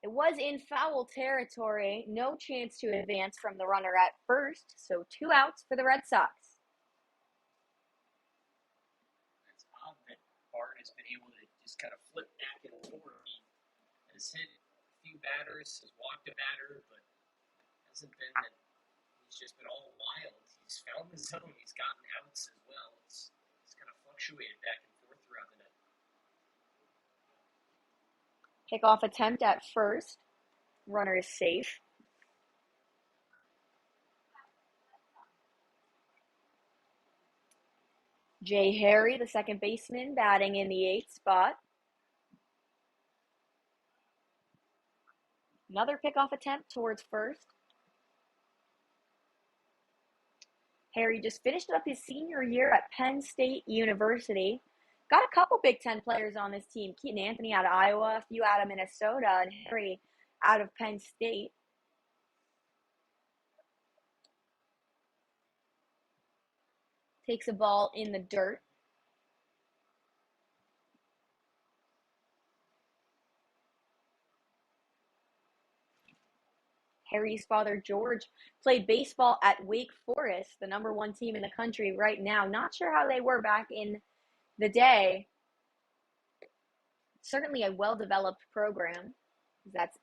It was in foul territory. No chance to advance from the runner at first. So 2 outs for the Red Sox. It's odd that Bard has been able to just kind of flip back and forth. He has hit a few batters, has walked a batter, but hasn't been that he's just been all wild. He's found the zone. He's gotten outs as well. It's kind of fluctuated back and forth throughout the night. Kickoff attempt at first. Runner is safe. Jay Harry, the second baseman, batting in the 8th spot. Another pickoff attempt towards first. Harry just finished up his senior year at Penn State University. Got a couple Big Ten players on this team. Keaton Anthony out of Iowa, a few out of Minnesota, and Harry out of Penn State. Takes a ball in the dirt. Harry's father, George, played baseball at Wake Forest, the number 1 team in the country right now. Not sure how they were back in the day. Certainly a well-developed program. That's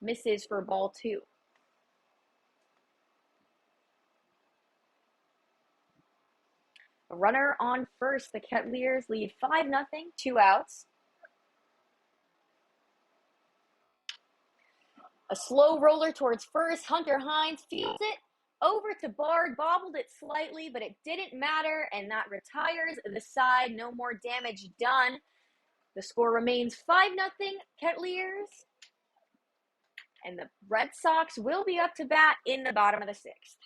misses for ball 2. A runner on first. The Kettleers lead 5-0, 2 outs. A slow roller towards first. Hunter Hines fields it over to Bard, bobbled it slightly, but it didn't matter, and that retires the side. No more damage done. The score remains 5-0 Kettleers, and the Red Sox will be up to bat in the bottom of the sixth.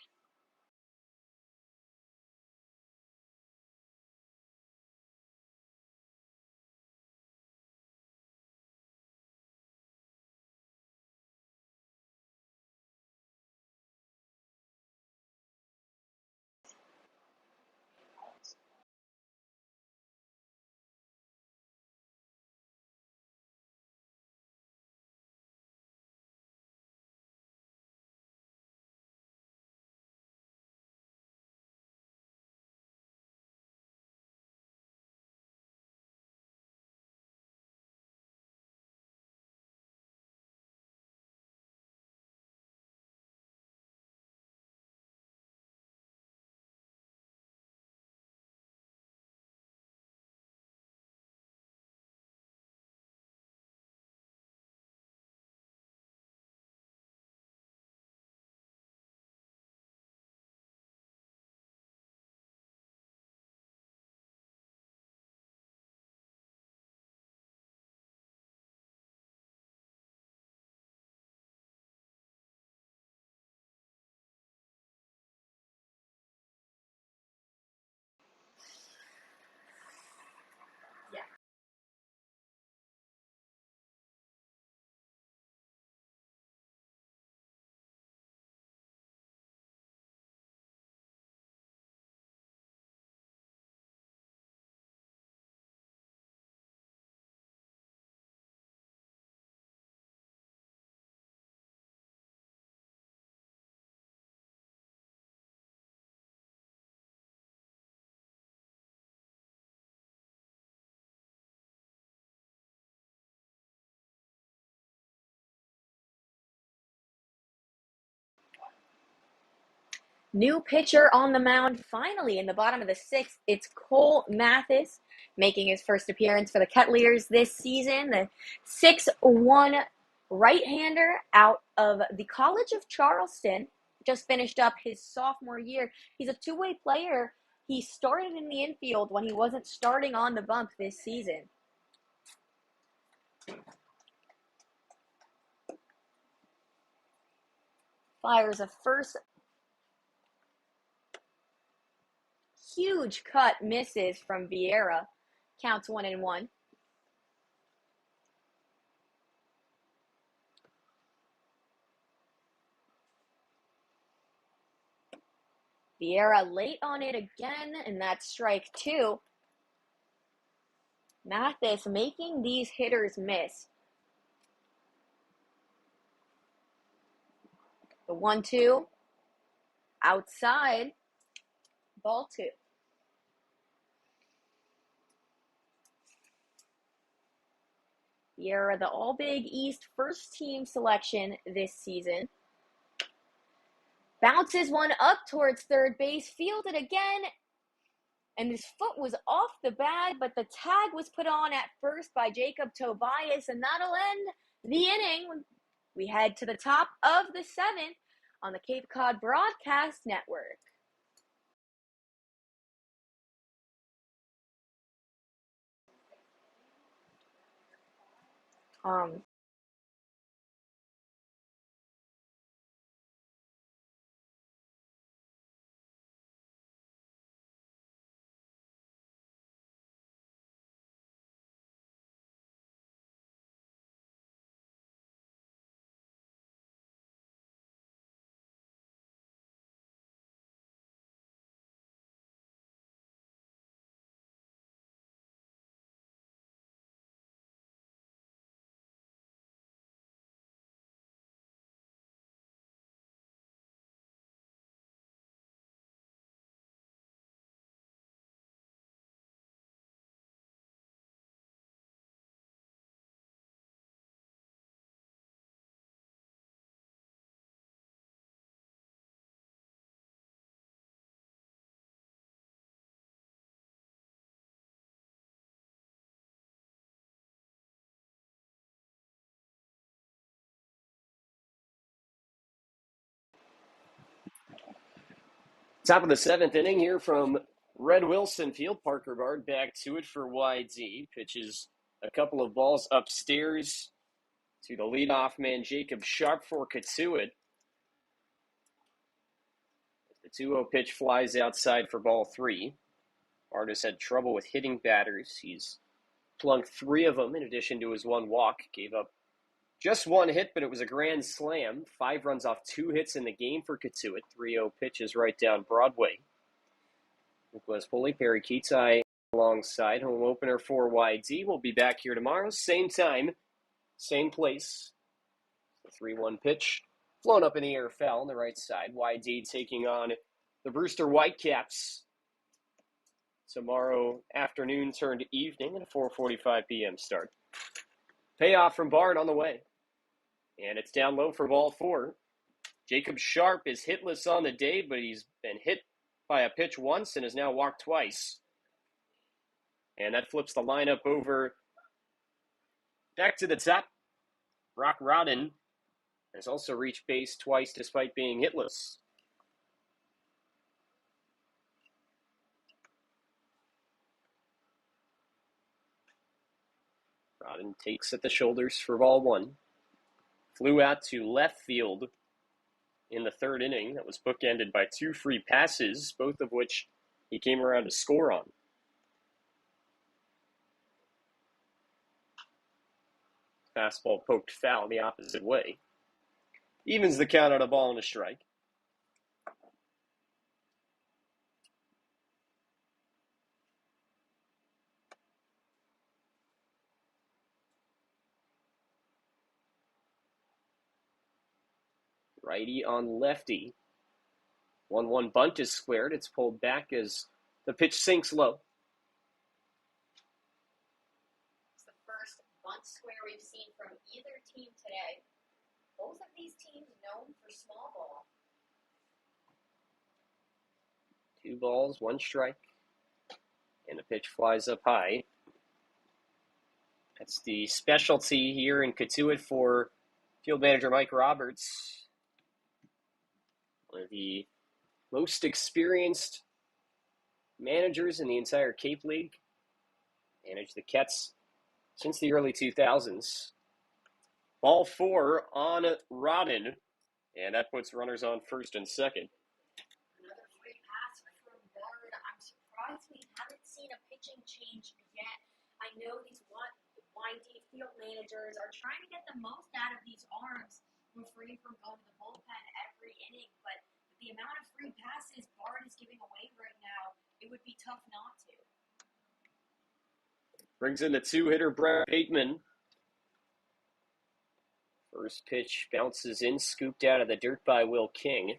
New pitcher on the mound finally in the bottom of the sixth. It's Cole Mathis making his first appearance for the Kettleers this season. The 6'1" right-hander out of the College of Charleston. Just finished up his sophomore year. He's a two-way player. He started in the infield when he wasn't starting on the bump this season. Fires a first. Huge cut misses from Vieira. Counts 1-1. Vieira late on it again, and that's strike 2. Mathis making these hitters miss. The 1-2. Outside. Ball 2. Vieira, the All Big East first team selection this season. Bounces one up towards third base, fielded again, and his foot was off the bag, but the tag was put on at first by Jacob Tobias, and that'll end the inning. We head to the top of the 7th on the Cape Cod Broadcast Network. Top of the seventh inning here from Red Wilson Field. Parker Bard back to it for YD. Pitches a couple of balls upstairs to the leadoff man, Jacob Sharp, for Cotuit. The 2-0 pitch flies outside for ball 3. Bard has had trouble with hitting batters. He's plunked 3 of them in addition to his 1 walk. Gave up just 1 hit, but it was a grand slam. 5 runs off 2 hits in the game for Cotuit. 3-0 pitches right down Broadway. Nicholas Poley, Perri, Kitei alongside. Home opener for YD. We'll be back here tomorrow. Same time, same place. The 3-1 pitch. Flown up in the air, foul on the right side. YD taking on the Brewster Whitecaps tomorrow afternoon turned evening at a 4:45 p.m. start. Payoff from Bard on the way. And it's down low for ball 4. Jacob Sharp is hitless on the day, but he's been hit by a pitch once and has now walked twice. And that flips the lineup over back to the top. Brock Rodden has also reached base twice despite being hitless. Rodden takes at the shoulders for ball 1. Flew out to left field in the 3rd inning. That was bookended by 2 free passes, both of which he came around to score on. Fastball poked foul the opposite way. Evens the count on a ball and a strike. Righty on lefty. 1-1 bunt is squared. It's pulled back as the pitch sinks low. It's the first bunt square we've seen from either team today. Both of these teams known for small ball. 2 balls, 1 strike. And the pitch flies up high. That's the specialty here in Cotuit for field manager Mike Roberts. One of the most experienced managers in the entire Cape League. Managed the Kets since the early 2000s. Ball 4 on Rodden, and that puts runners on first and second. Another free pass from Bard. I'm surprised we haven't seen a pitching change yet. I know these YD field managers are trying to get the most out of these arms, refrain from going to the bullpen every inning, but with the amount of free passes Bard is giving away right now, it would be tough not to. Brings in the 2-hitter Brett Bateman. First pitch bounces in, scooped out of the dirt by Will King.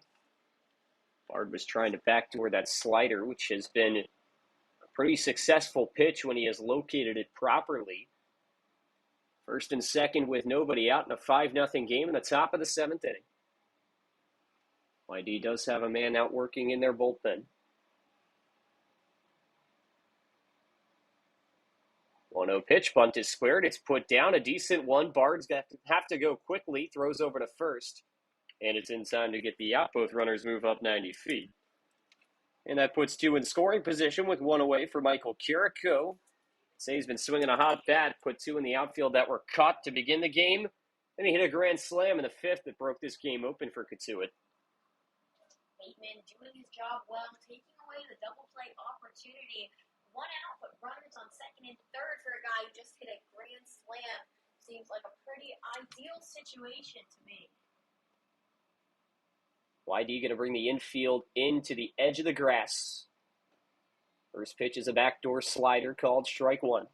Bard was trying to backdoor that slider, which has been a pretty successful pitch when he has located it properly. First and second with nobody out in a 5-0 game in the top of the 7th inning. YD does have a man out working in their bullpen. 1-0 pitch, bunt is squared. It's put down, a decent one. Bard's got to have to go quickly, throws over to first, and it's in time to get the out. Both runners move up 90 feet. And that puts 2 in scoring position with 1 away for Michael Carrico. Say he's been swinging a hot bat, put 2 in the outfield that were caught to begin the game. Then he hit a grand slam in the 5th that broke this game open for Cotuit. Bateman doing his job well, taking away the double play opportunity. 1 out, but runners on 2nd and 3rd for a guy who just hit a grand slam. Seems like a pretty ideal situation to me. YD going to bring the infield into the edge of the grass. First pitch is a backdoor slider called strike 1.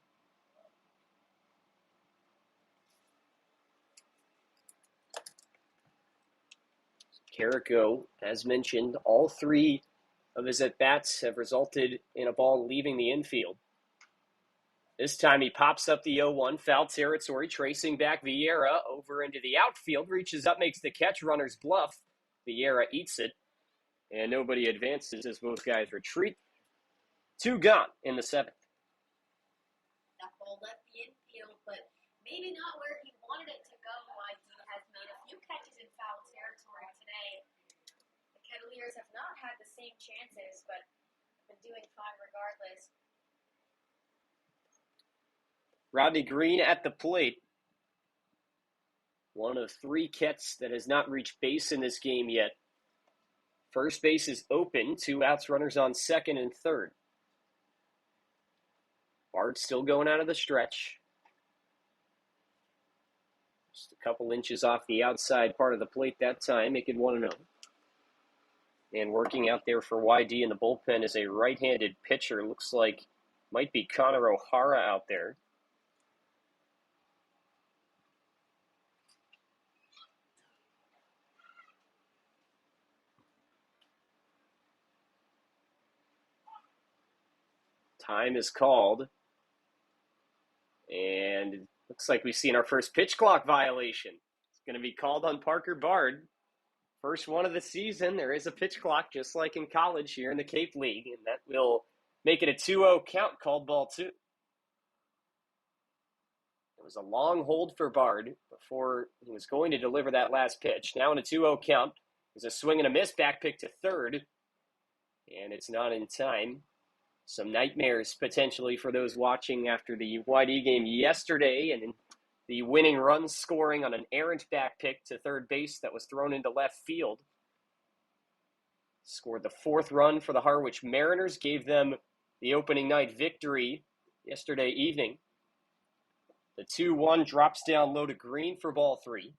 Carrico, as mentioned, all 3 of his at-bats have resulted in a ball leaving the infield. This time he pops up the 0-1, foul territory, tracing back Vieira over into the outfield, reaches up, makes the catch, runners bluff. Vieira eats it, and nobody advances as both guys retreat. 2 gone in the 7th. That ball left the infield, but maybe not where he wanted it to go. YD has made a few catches in foul territory today. The Kettleers have not had the same chances, but I've been doing fine regardless. Rodney Green at the plate. One of 3 Kets that has not reached base in this game yet. First base is open. 2 outs, runners on second and third. Bard still going out of the stretch. Just a couple inches off the outside part of the plate that time, making 1-0. And working out there for YD in the bullpen is a right-handed pitcher. Looks like might be Connor O'Hara out there. Time is called. And it looks like we've seen our first pitch clock violation. It's going to be called on Parker Bard. First one of the season. There is a pitch clock, just like in college here in the Cape League, and that will make it a 2-0 count, called ball 2. It was a long hold for Bard before he was going to deliver that last pitch. Now in a 2-0 count, there's a swing and a miss, back pick to third, and it's not in time. Some nightmares potentially for those watching after the YD game yesterday, and the winning run scoring on an errant back pick to third base that was thrown into left field. Scored the 4th run for the Harwich Mariners, gave them the opening night victory yesterday evening. The 2-1 drops down low to Green for ball 3.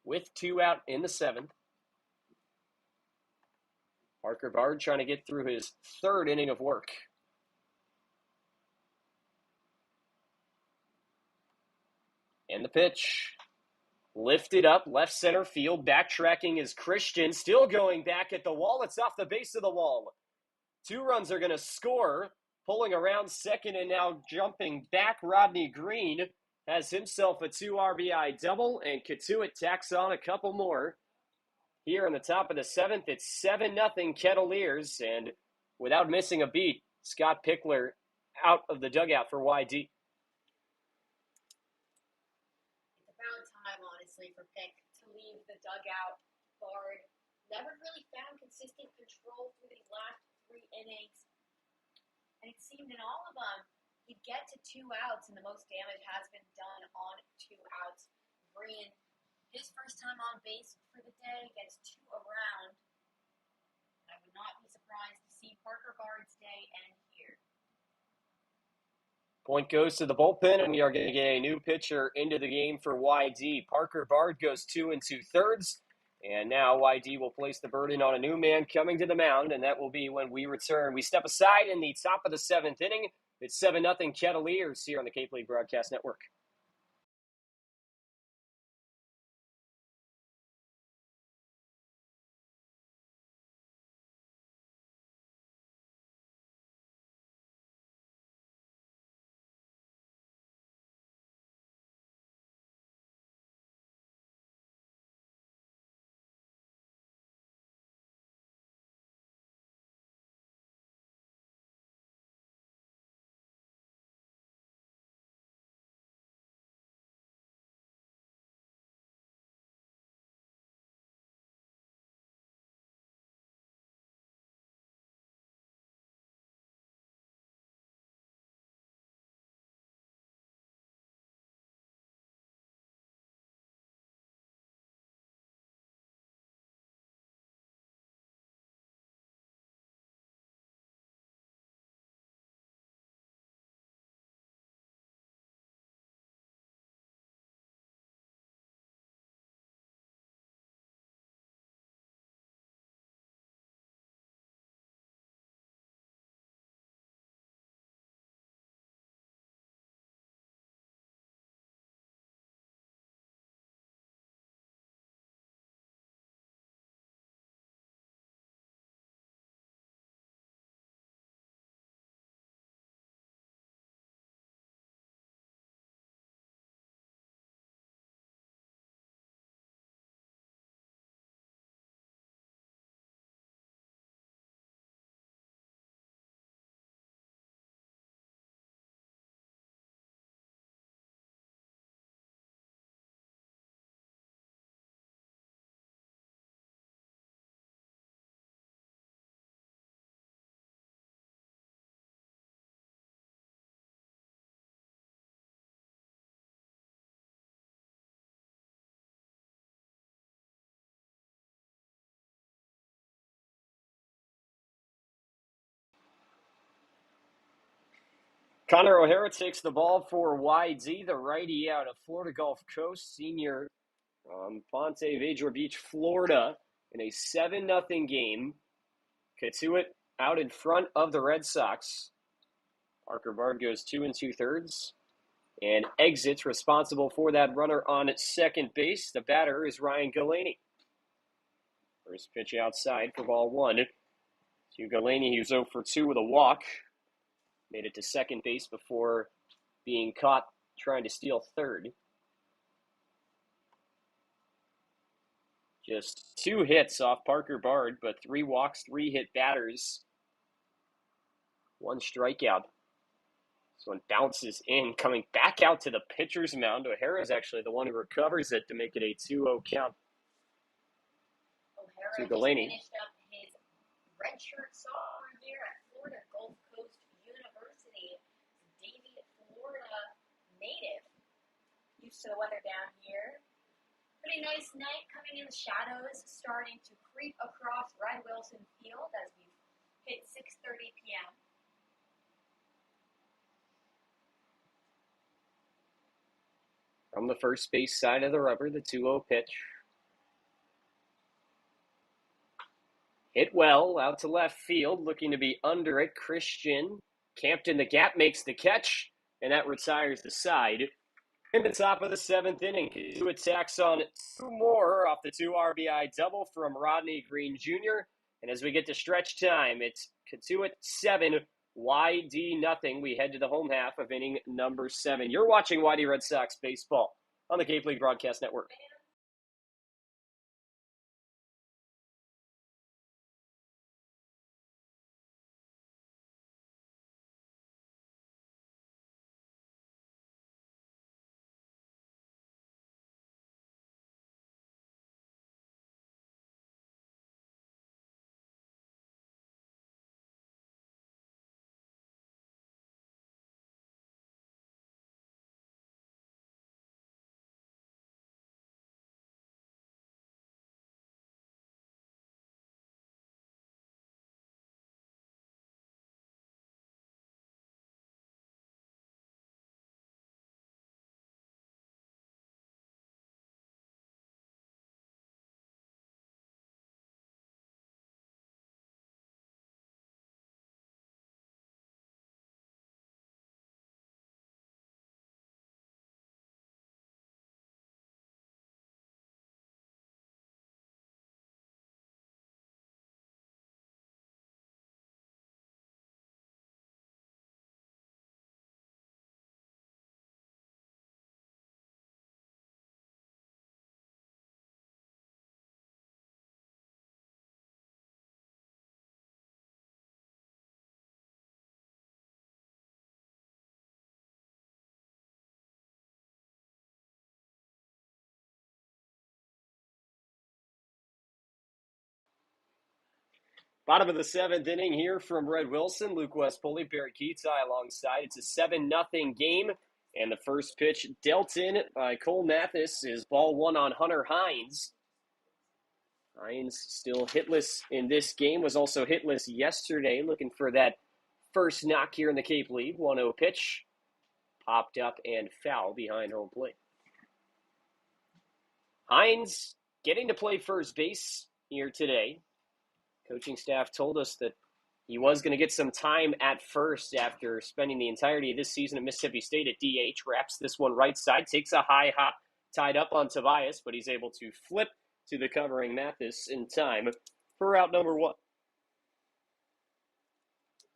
With 2 out in the 7th. Parker Bard trying to get through his 3rd inning of work. And the pitch. Lifted up, left center field. Backtracking is Christian. Still going back at the wall. It's off the base of the wall. 2 runs are going to score. Pulling around second and now jumping back. Rodney Green has himself a 2 RBI double. And Cotuit tacks on a couple more. Here in the top of the 7th, it's 7-0 Kettleers. And without missing a beat, Scott Pickler out of the dugout for YD. About time, honestly, for Pick to leave the dugout. Bard never really found consistent control through these last 3 innings. And it seemed in all of them, he'd get to 2 outs, and the most damage has been done on 2 outs. Green, his first time on base for the day, gets 2 around. I would not be surprised to see Parker Bard's day end here. Point goes to the bullpen, and we are going to get a new pitcher into the game for YD. Parker Bard goes 2 2/3, and now YD will place the burden on a new man coming to the mound, and that will be when we return. We step aside in the top of the 7th inning. It's 7-0 Kettleers here on the Cape League Broadcast Network. Connor O'Hara takes the ball for YD, the righty out of Florida Gulf Coast, senior Ponte Vedra Beach, Florida, in a 7-0 game. Cotuit out in front of the Red Sox. Parker Bard goes 2 2/3 and exits, responsible for that runner on second base. The batter is Ryan Galaney. First pitch outside for ball 1. To Galaney, who's 0 for 2 with a walk. Made it to second base before being caught trying to steal third. Just 2 hits off Parker Bard, but 3 walks, 3 hit batters, 1 strikeout. This one bounces in, coming back out to the pitcher's mound. O'Hara is actually the one who recovers it to make it a 2-0 count. O'Hara To just Galaney. finished up his redshirt sophomore year at Florida Gulf Coast University. Davie, Florida native. Used to the weather down here. Pretty nice night coming in the shadows, starting to creep across Red Wilson Field as we hit 6:30 p.m. From the first base side of the rubber, the 2-0 pitch. Hit well, out to left field, looking to be under it. Christian camped in the gap, makes the catch, and that retires the side. In the top of the 7th inning, Cotuit tacks on 2 more off the 2 RBI double from Rodney Green Jr. And as we get to stretch time, it's Cotuit 7, YD nothing. We head to the home half of inning number 7. You're watching YD Red Sox baseball on the Cape League Broadcast Network. Bottom of the 7th inning here from Red Wilson. Luke West, Poley, Perri, Kitei alongside. It's a 7-0 game. And the first pitch dealt in by Cole Mathis is ball 1 on Hunter Hines. Hines still hitless in this game. Was also hitless yesterday. Looking for that first knock here in the Cape League. 1-0 pitch. Popped up and foul behind home plate. Hines getting to play first base here today. Coaching staff told us that he was going to get some time at first after spending the entirety of this season at Mississippi State at DH. Wraps this one right side, takes a high hop, tied up on Tobias, but he's able to flip to the covering Mathis in time for out number 1.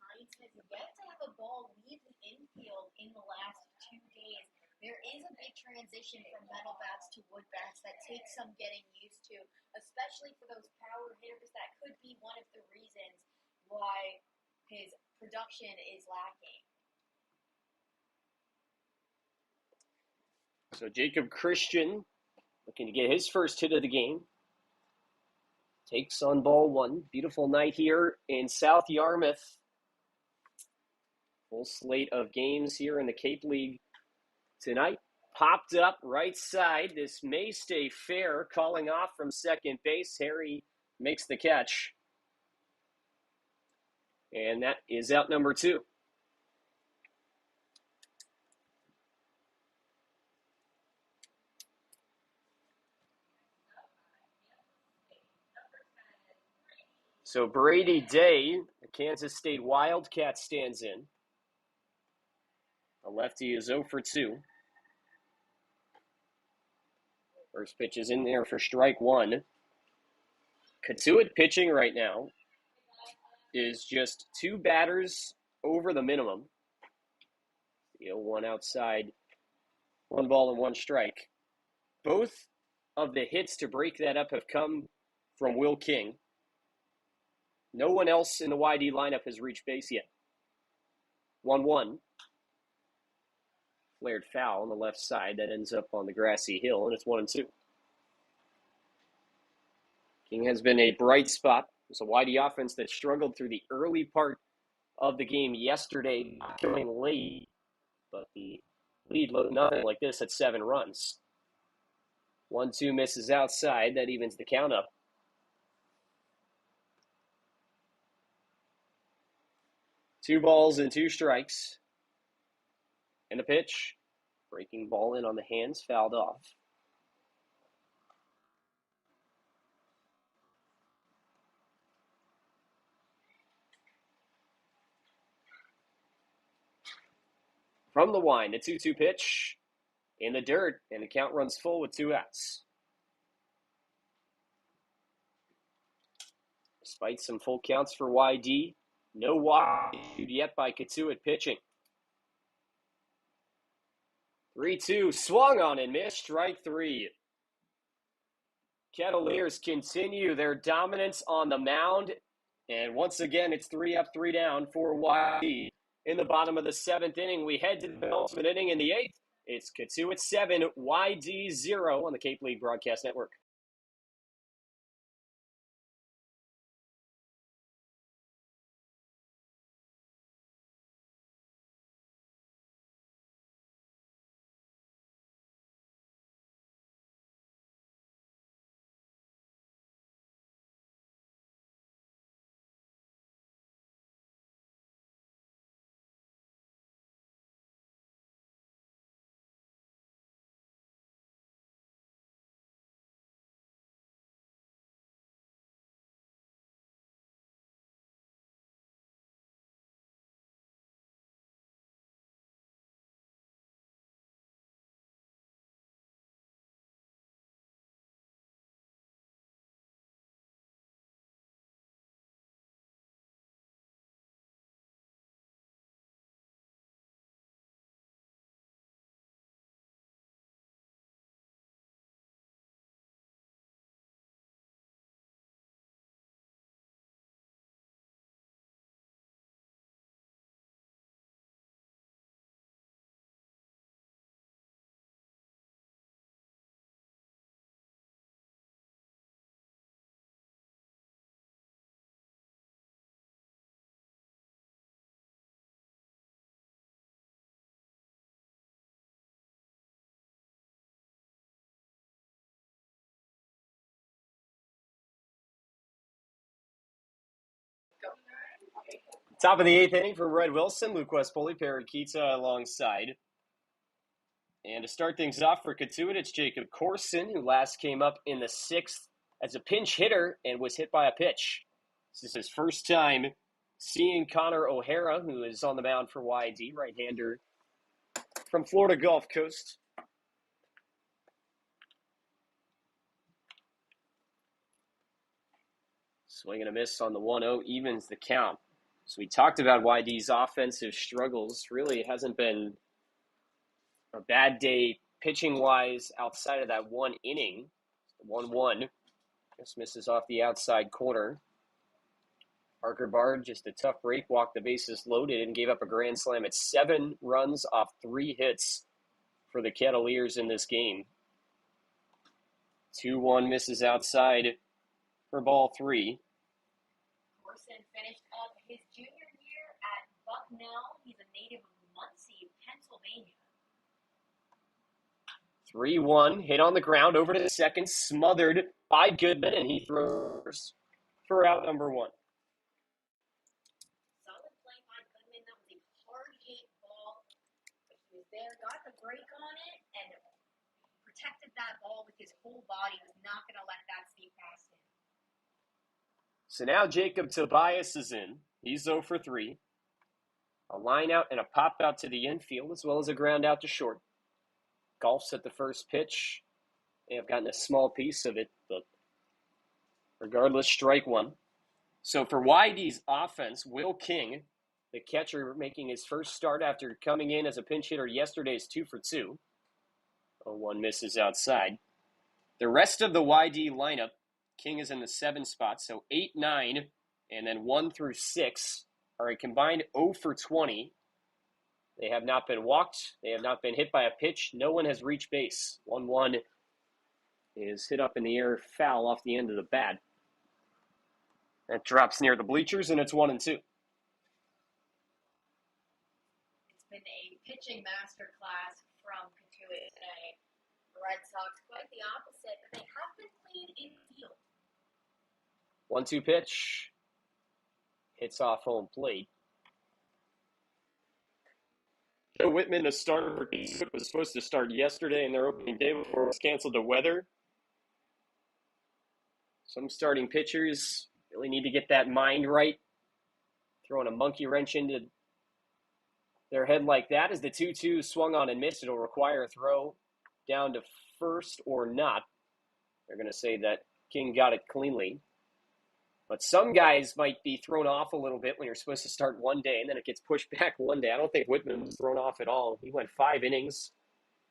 Hines has yet to have a ball leave the infield in the last 2 days. There is a big transition from metal bats to wood bats that takes some getting used to, especially for those power hitters. That could be one of the reasons why his production is lacking. So Jacob Christian looking to get his first hit of the game. Takes on ball 1. Beautiful night here in South Yarmouth. Full slate of games here in the Cape League tonight. Popped up right side. This may stay fair. Calling off from second base. Harry makes the catch. And that is out number 2. So Brady Day, the Kansas State Wildcat, stands in. The lefty is 0 for 2. First pitch is in there for strike one. Cotuit pitching right now is just 2 batters over the minimum. 1 outside, 1 ball and 1 strike. Both of the hits to break that up have come from Will King. No one else in the YD lineup has reached base yet. 1-1. Flared foul on the left side that ends up on the grassy hill, and it's 1-2. King has been a bright spot. It's a YD offense that struggled through the early part of the game yesterday, going late, but the lead looked nothing like this at 7 runs. 1-2 misses outside. That evens the count up. Two balls and 2 strikes. And a pitch. Breaking ball in on the hands, fouled off. From the wind, a 2-2 pitch in the dirt, and the count runs full with 2 outs. Despite some full counts for YD, no walk yet by Cotuit pitching. 3-2, swung on and missed, strike 3. Kettleers continue their dominance on the mound, and once again, it's 3 up, 3 down for YD. In the bottom of the 7th inning, we head to the penultimate inning in the 8th. It's Cotuit 7, YD 0 on the Cape League Broadcast Network. Top of the 8th inning for Red Wilson, Luke West, Poley, Perri, Kitei alongside. And to start things off for Cotuit, it's Jacob Corson, who last came up in the 6th as a pinch hitter and was hit by a pitch. This is his first time seeing Connor O'Hara, who is on the mound for YD, right-hander from Florida Gulf Coast. Swing and a miss on the 1-0 evens the count. So we talked about YD's offensive struggles. Really, it hasn't been a bad day pitching-wise outside of that 1 inning. 1-1. Just misses off the outside corner. Parker Bard, just a tough break, walked the bases loaded and gave up a grand slam at 7 runs off 3 hits for the Kettleers in this game. 2-1 misses outside for ball 3. Corson finished up his junior year at Bucknell. He's a native of Muncie, Pennsylvania. 3-1, hit on the ground, over to the second, smothered by Goodman, and he throws for out number 1. Solid play by Goodman. That was a hard hit ball, but he was there, got the break on it, and protected that ball with his whole body. Was not going to let that sneak past him. So now Jacob Tobias is in. He's 0 for 3. A line out and a pop out to the infield, as well as a ground out to short. Golfs at the first pitch. They have gotten a small piece of it, but regardless, strike one. So for YD's offense, Will King, the catcher, making his first start after coming in as a pinch hitter yesterday, is 2 for 2. 0-1 misses outside. The rest of the YD lineup, King is in the 7 spot, so 8, 9, and then 1 through 6 are a combined 0 for 20. They have not been walked. They have not been hit by a pitch. No one has reached base. 1-1 is hit up in the air, foul off the end of the bat. That drops near the bleachers, and it's 1-2. It's been a pitching masterclass from Cotuit today. The Red Sox quite the opposite, but they have been clean in the field. 1-2 pitch. Hits off home plate. Joe Whitman, the starter for Cotuit, was supposed to start yesterday in their opening day before it was canceled to weather. Some starting pitchers really need to get that mind right. Throwing a monkey wrench into their head like that as the 2-2 swung on and missed. It'll require a throw down to first or not. They're going to say that King got it cleanly. But some guys might be thrown off a little bit when you're supposed to start one day and then it gets pushed back one day. I don't think Whitman was thrown off at all. He went 5 innings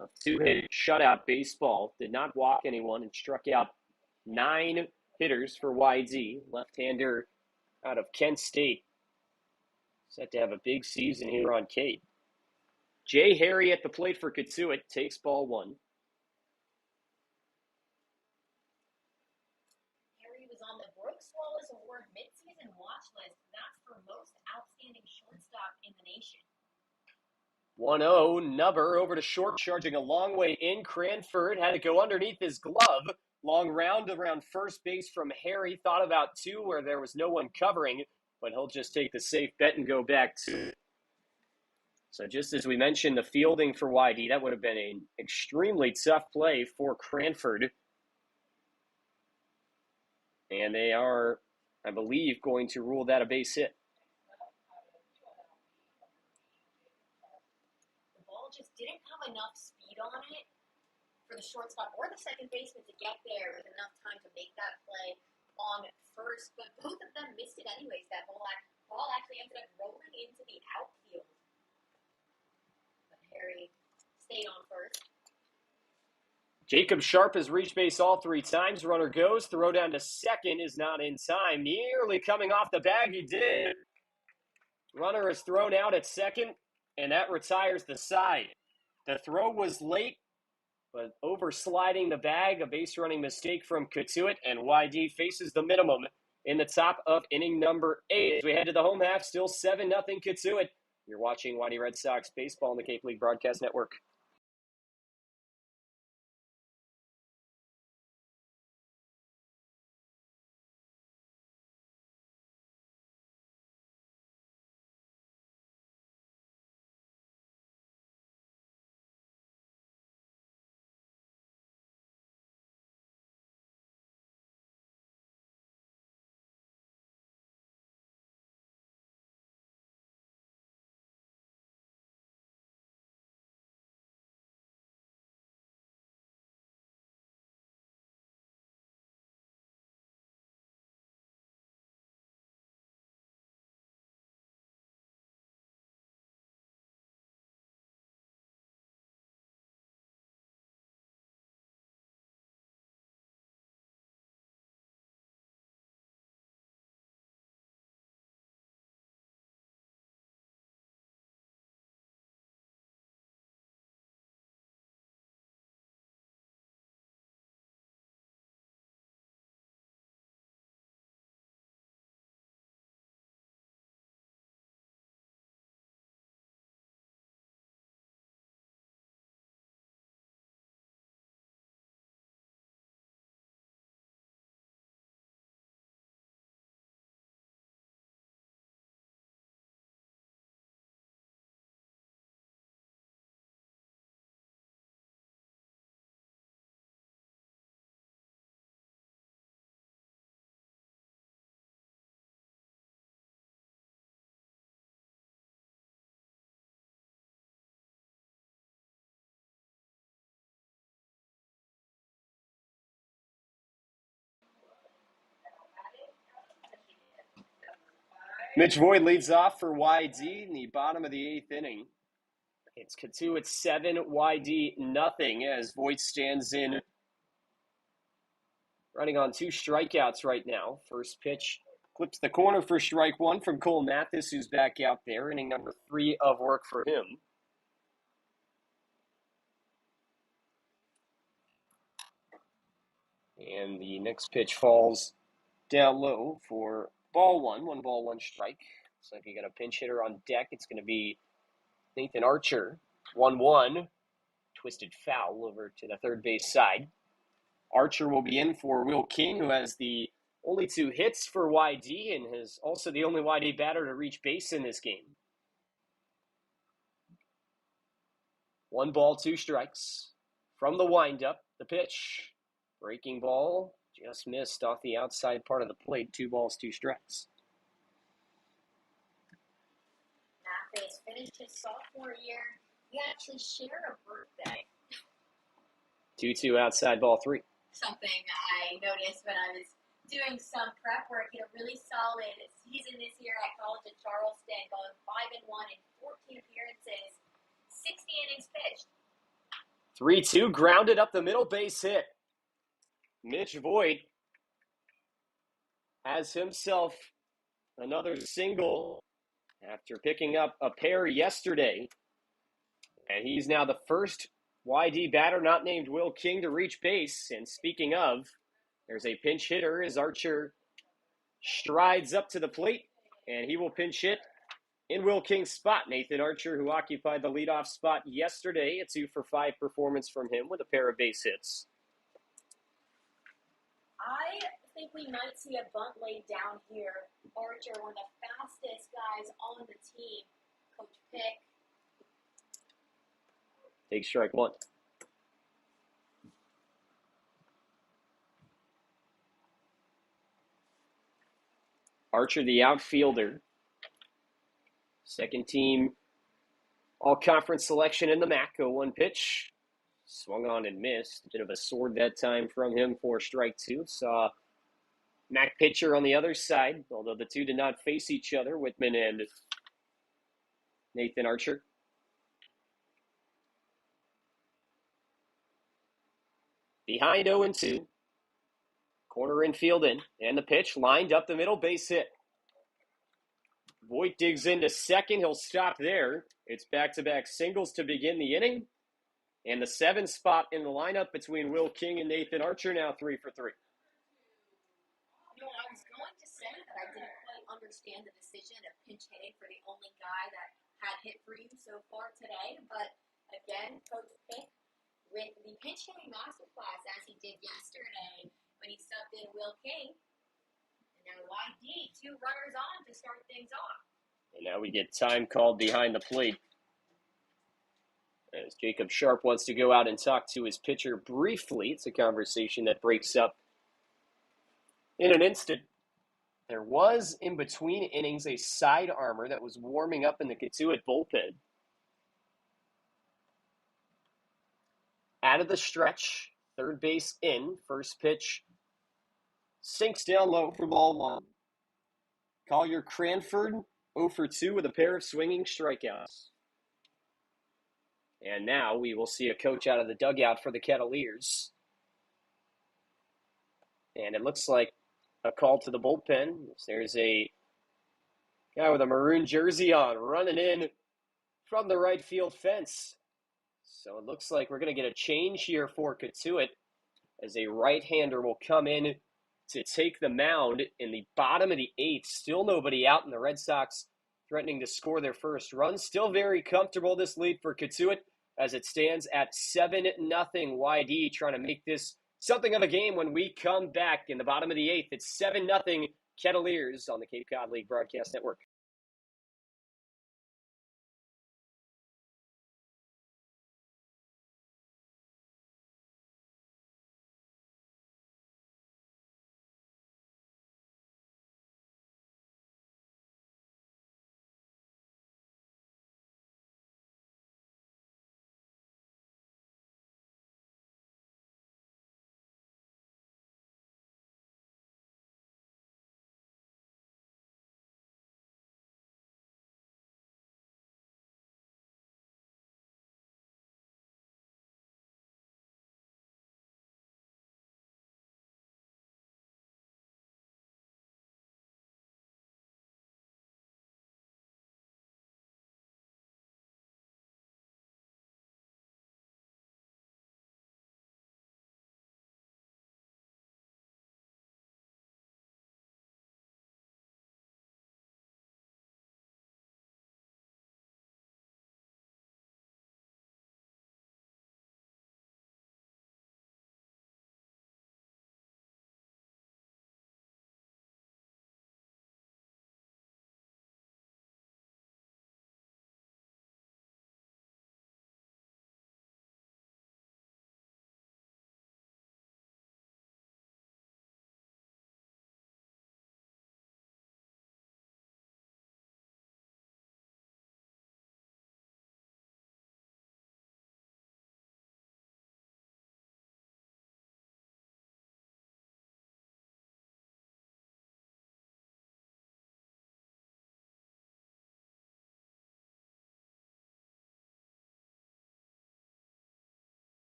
of 2-hit shutout baseball, did not walk anyone, and struck out 9 hitters for YD, left-hander out of Kent State. Set to have a big season here on Kate. Jay Harry at the plate for Cotuit takes ball 1. Perri was on the Brooks Wallace Award midseason watch list. That's for most outstanding shortstop in the nation. 1-0, Nubber over to short, charging a long way in. Cranford had to go underneath his glove. Long round around first base from Harry. Thought about 2 where there was no one covering, but he'll just take the safe bet and go back to. So just as we mentioned, the fielding for YD, that would have been an extremely tough play for Cranford. And they are, I believe, going to rule that a base hit. The ball just didn't have enough speed on it for the shortstop or the second baseman to get there with enough time to make that play on first. But both of them missed it anyways. That ball actually ended up rolling into the outfield. But Harry stayed on first. Jacob Sharp has reached base all 3 times. Runner goes. Throw down to second is not in time. Nearly coming off the bag. He did. Runner is thrown out at second, and that retires the side. The throw was late, but oversliding the bag, a base running mistake from Cotuit, and YD faces the minimum in the top of inning number 8. As we head to the home half, still 7-0 Cotuit. You're watching YD Red Sox baseball on the Cape League Broadcast Network. Mitch Voigt leads off for YD in the bottom of the 8th inning. It's Cotuit 7, YD nothing as Voigt stands in, running on 2 strikeouts right now. First pitch clips the corner for strike 1 from Cole Mathis, who's back out there, inning number 3 of work for him. And the next pitch falls down low for ball 1. 1 ball, 1 strike. Looks like you got a pinch hitter on deck. It's going to be Nathan Archer. 1-1. Twisted foul over to the third base side. Archer will be in for Will King, who has the only 2 hits for YD and is also the only YD batter to reach base in this game. 1 ball, 2 strikes. From the windup, the pitch. Breaking ball, just missed off the outside part of the plate. 2 balls, 2 strikes. Mathis finished his sophomore year. We actually share a birthday. 2-2 outside ball 3. Something I noticed when I was doing some prep work. He had a really solid season this year at college at Charleston, going 5-1 in 14 appearances, 60 innings pitched. 3-2, grounded up the middle, base hit. Mitch Voigt has himself another single after picking up a pair yesterday. And he's now the first YD batter not named Will King to reach base. And speaking of, there's a pinch hitter as Archer strides up to the plate, and he will pinch hit in Will King's spot. Nathan Archer, who occupied the leadoff spot yesterday, a 2-for-5 performance from him with a pair of base hits. I think we might see a bunt laid down here. Archer, one of the fastest guys on the team. Coach Pick. Take strike 1. Archer, the outfielder. Second team all-conference selection in the MAC. 0-1 pitch. Swung on and missed. A bit of a sword that time from him for strike 2. Saw MAC pitcher on the other side, although the two did not face each other, Whitman and Nathan Archer. Behind 0-2. Corner infield in. And the pitch lined up the middle, base hit. Voigt digs into second. He'll stop there. It's back-to-back singles to begin the inning. And the 7th spot in the lineup between Will King and Nathan Archer, now 3 for 3. You know, I was going to say that I didn't quite understand the decision of pinch hitting for the only guy that had hit for you so far today. But again, Coach Pick with the pinch hitting masterclass as he did yesterday when he subbed in Will King. And now YD, 2 runners on to start things off. And now we get time called behind the plate, as Jacob Sharp wants to go out and talk to his pitcher briefly. It's a conversation that breaks up in an instant. There was, in between innings, a side armor that was warming up in the Cotuit bullpen. Out of the stretch, third base in, first pitch sinks down low for ball 1. Collier Cranford, 0 for 2 with a pair of swinging strikeouts. And now we will see a coach out of the dugout for the Kettleers. And it looks like a call to the bullpen. There's a guy with a maroon jersey on running in from the right field fence. So it looks like we're going to get a change here for Cotuit, as a right-hander will come in to take the mound in the bottom of the 8th. Still nobody out, and the Red Sox threatening to score their first run. Still very comfortable, this lead for Cotuit, as it stands at 7-0 YD, trying to make this something of a game when we come back in the bottom of the 8th. It's 7-0 Kettleers on the Cape Cod League Broadcast Network.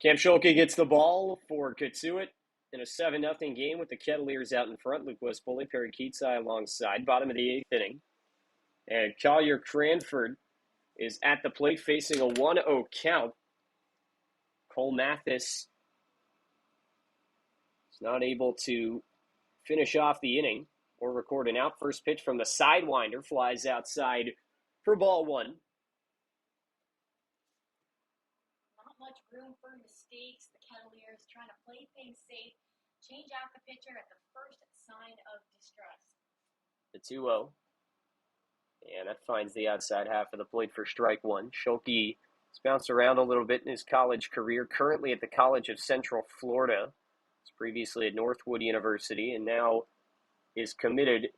Cam Schulke gets the ball for Cotuit in a 7-0 game with the Kettleers out in front. Poley, Perri, Kitei alongside. Bottom of the 8th inning. And Collier Cranford is at the plate facing a 1-0 count. Cole Mathis is not able to finish off the inning or record an out. First pitch from the sidewinder flies outside for ball 1. Not much room for mistakes. The Kettleers trying to play things safe. Change out the pitcher at the first sign of distress. The 2-0. And that finds the outside half of the plate for strike 1. Schulke has bounced around a little bit in his college career. Currently at the College of Central Florida. He's previously at Northwood University and now is committed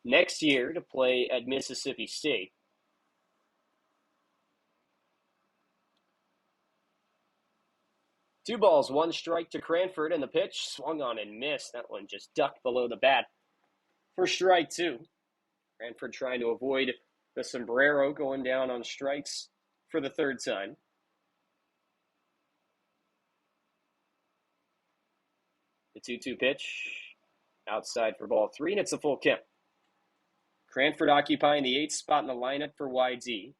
next year to play at Mississippi State. Two balls, one strike to Cranford, and the pitch swung on and missed. That one just ducked below the bat for strike 2. Cranford trying to avoid the sombrero, going down on strikes for the 3rd time. The 2-2 pitch outside for ball 3, and it's a full count. Cranford occupying the 8th spot in the lineup for YD.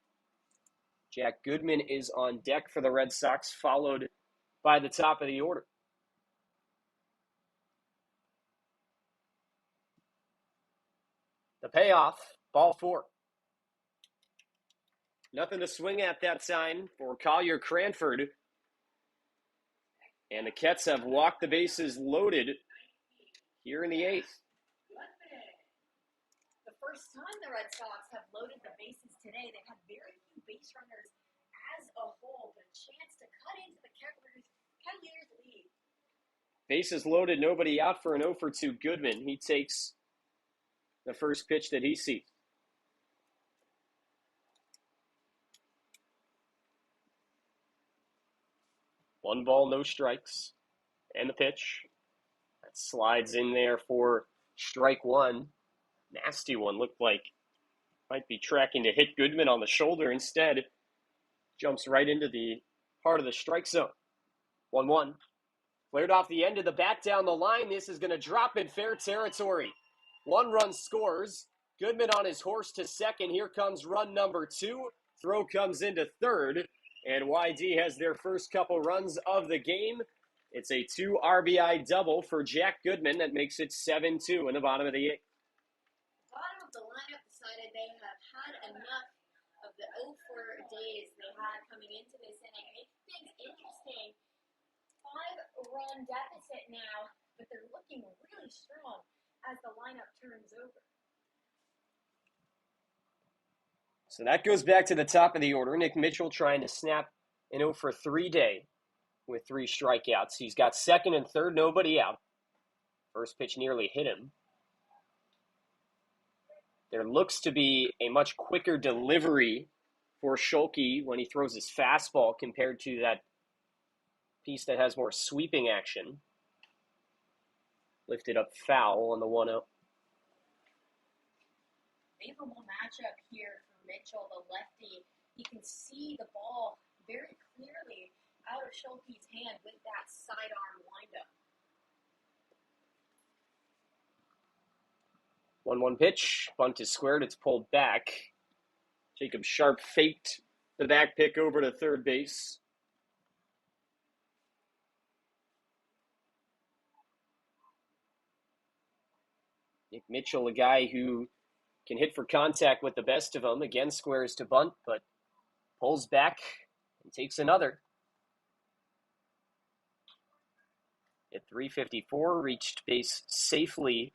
Jack Goodman is on deck for the Red Sox, followed by the top of the order. The payoff, ball 4. Nothing to swing at that time for Collier Cranford. And the Kets have walked the bases loaded here in the 8th. The first time the Red Sox have loaded the bases today, they've had very few base runners as a whole, but a chance to cut into the Kettleers lead. Bases loaded, nobody out for an 0-for-2 Goodman. He takes the first pitch that he sees. One ball, no strikes. And the pitch. That slides in there for strike 1. Nasty one. Looked like might be tracking to hit Goodman on the shoulder. Instead, jumps right into the heart of the strike zone. 1-1. Flared off the end of the bat down the line. This is going to drop in fair territory. 1 run scores. Goodman on his horse to second. Here comes run number 2. Throw comes into 3rd. And YD has their first couple runs of the game. It's a 2 RBI double for Jack Goodman that makes it 7-2 in the bottom of the 8th. Bottom of the lineup decided they have had enough of the 0-for days they had coming into this inning. Make things interesting. 5-run deficit now, but they're looking really strong as the lineup turns over. So that goes back to the top of the order. Nick Mitchell trying to snap an 0-for-3 day with 3 strikeouts. He's got 2nd and 3rd, nobody out. First pitch nearly hit him. There looks to be a much quicker delivery for Schulke when he throws his fastball compared to that piece that has more sweeping action. Lifted up foul on the 1-0. Favorable matchup here for Mitchell, the lefty. He can see the ball very clearly out of Schulke's hand with that sidearm windup. 1-1 pitch. Bunt is squared. It's pulled back. Jacob Sharp faked the back pick over to 3rd base. Nick Mitchell, a guy who can hit for contact with the best of them. Again, squares to bunt, but pulls back and takes another. At 354, reached base safely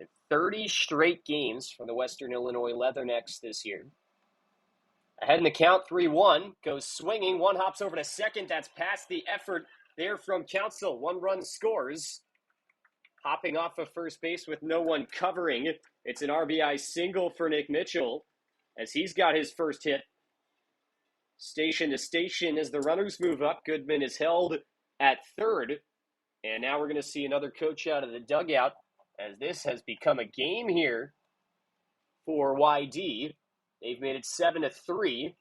in 30 straight games for the Western Illinois Leathernecks this year. Ahead in the count, 3-1, goes swinging. One hops over to second. That's past the effort there from Council. 1 run scores. Hopping off of first base with no one covering. It's an RBI single for Nick Mitchell as he's got his first hit. Station to station as the runners move up. Goodman is held at 3rd. And now we're going to see another coach out of the dugout as this has become a game here for YD. They've made it 7-3.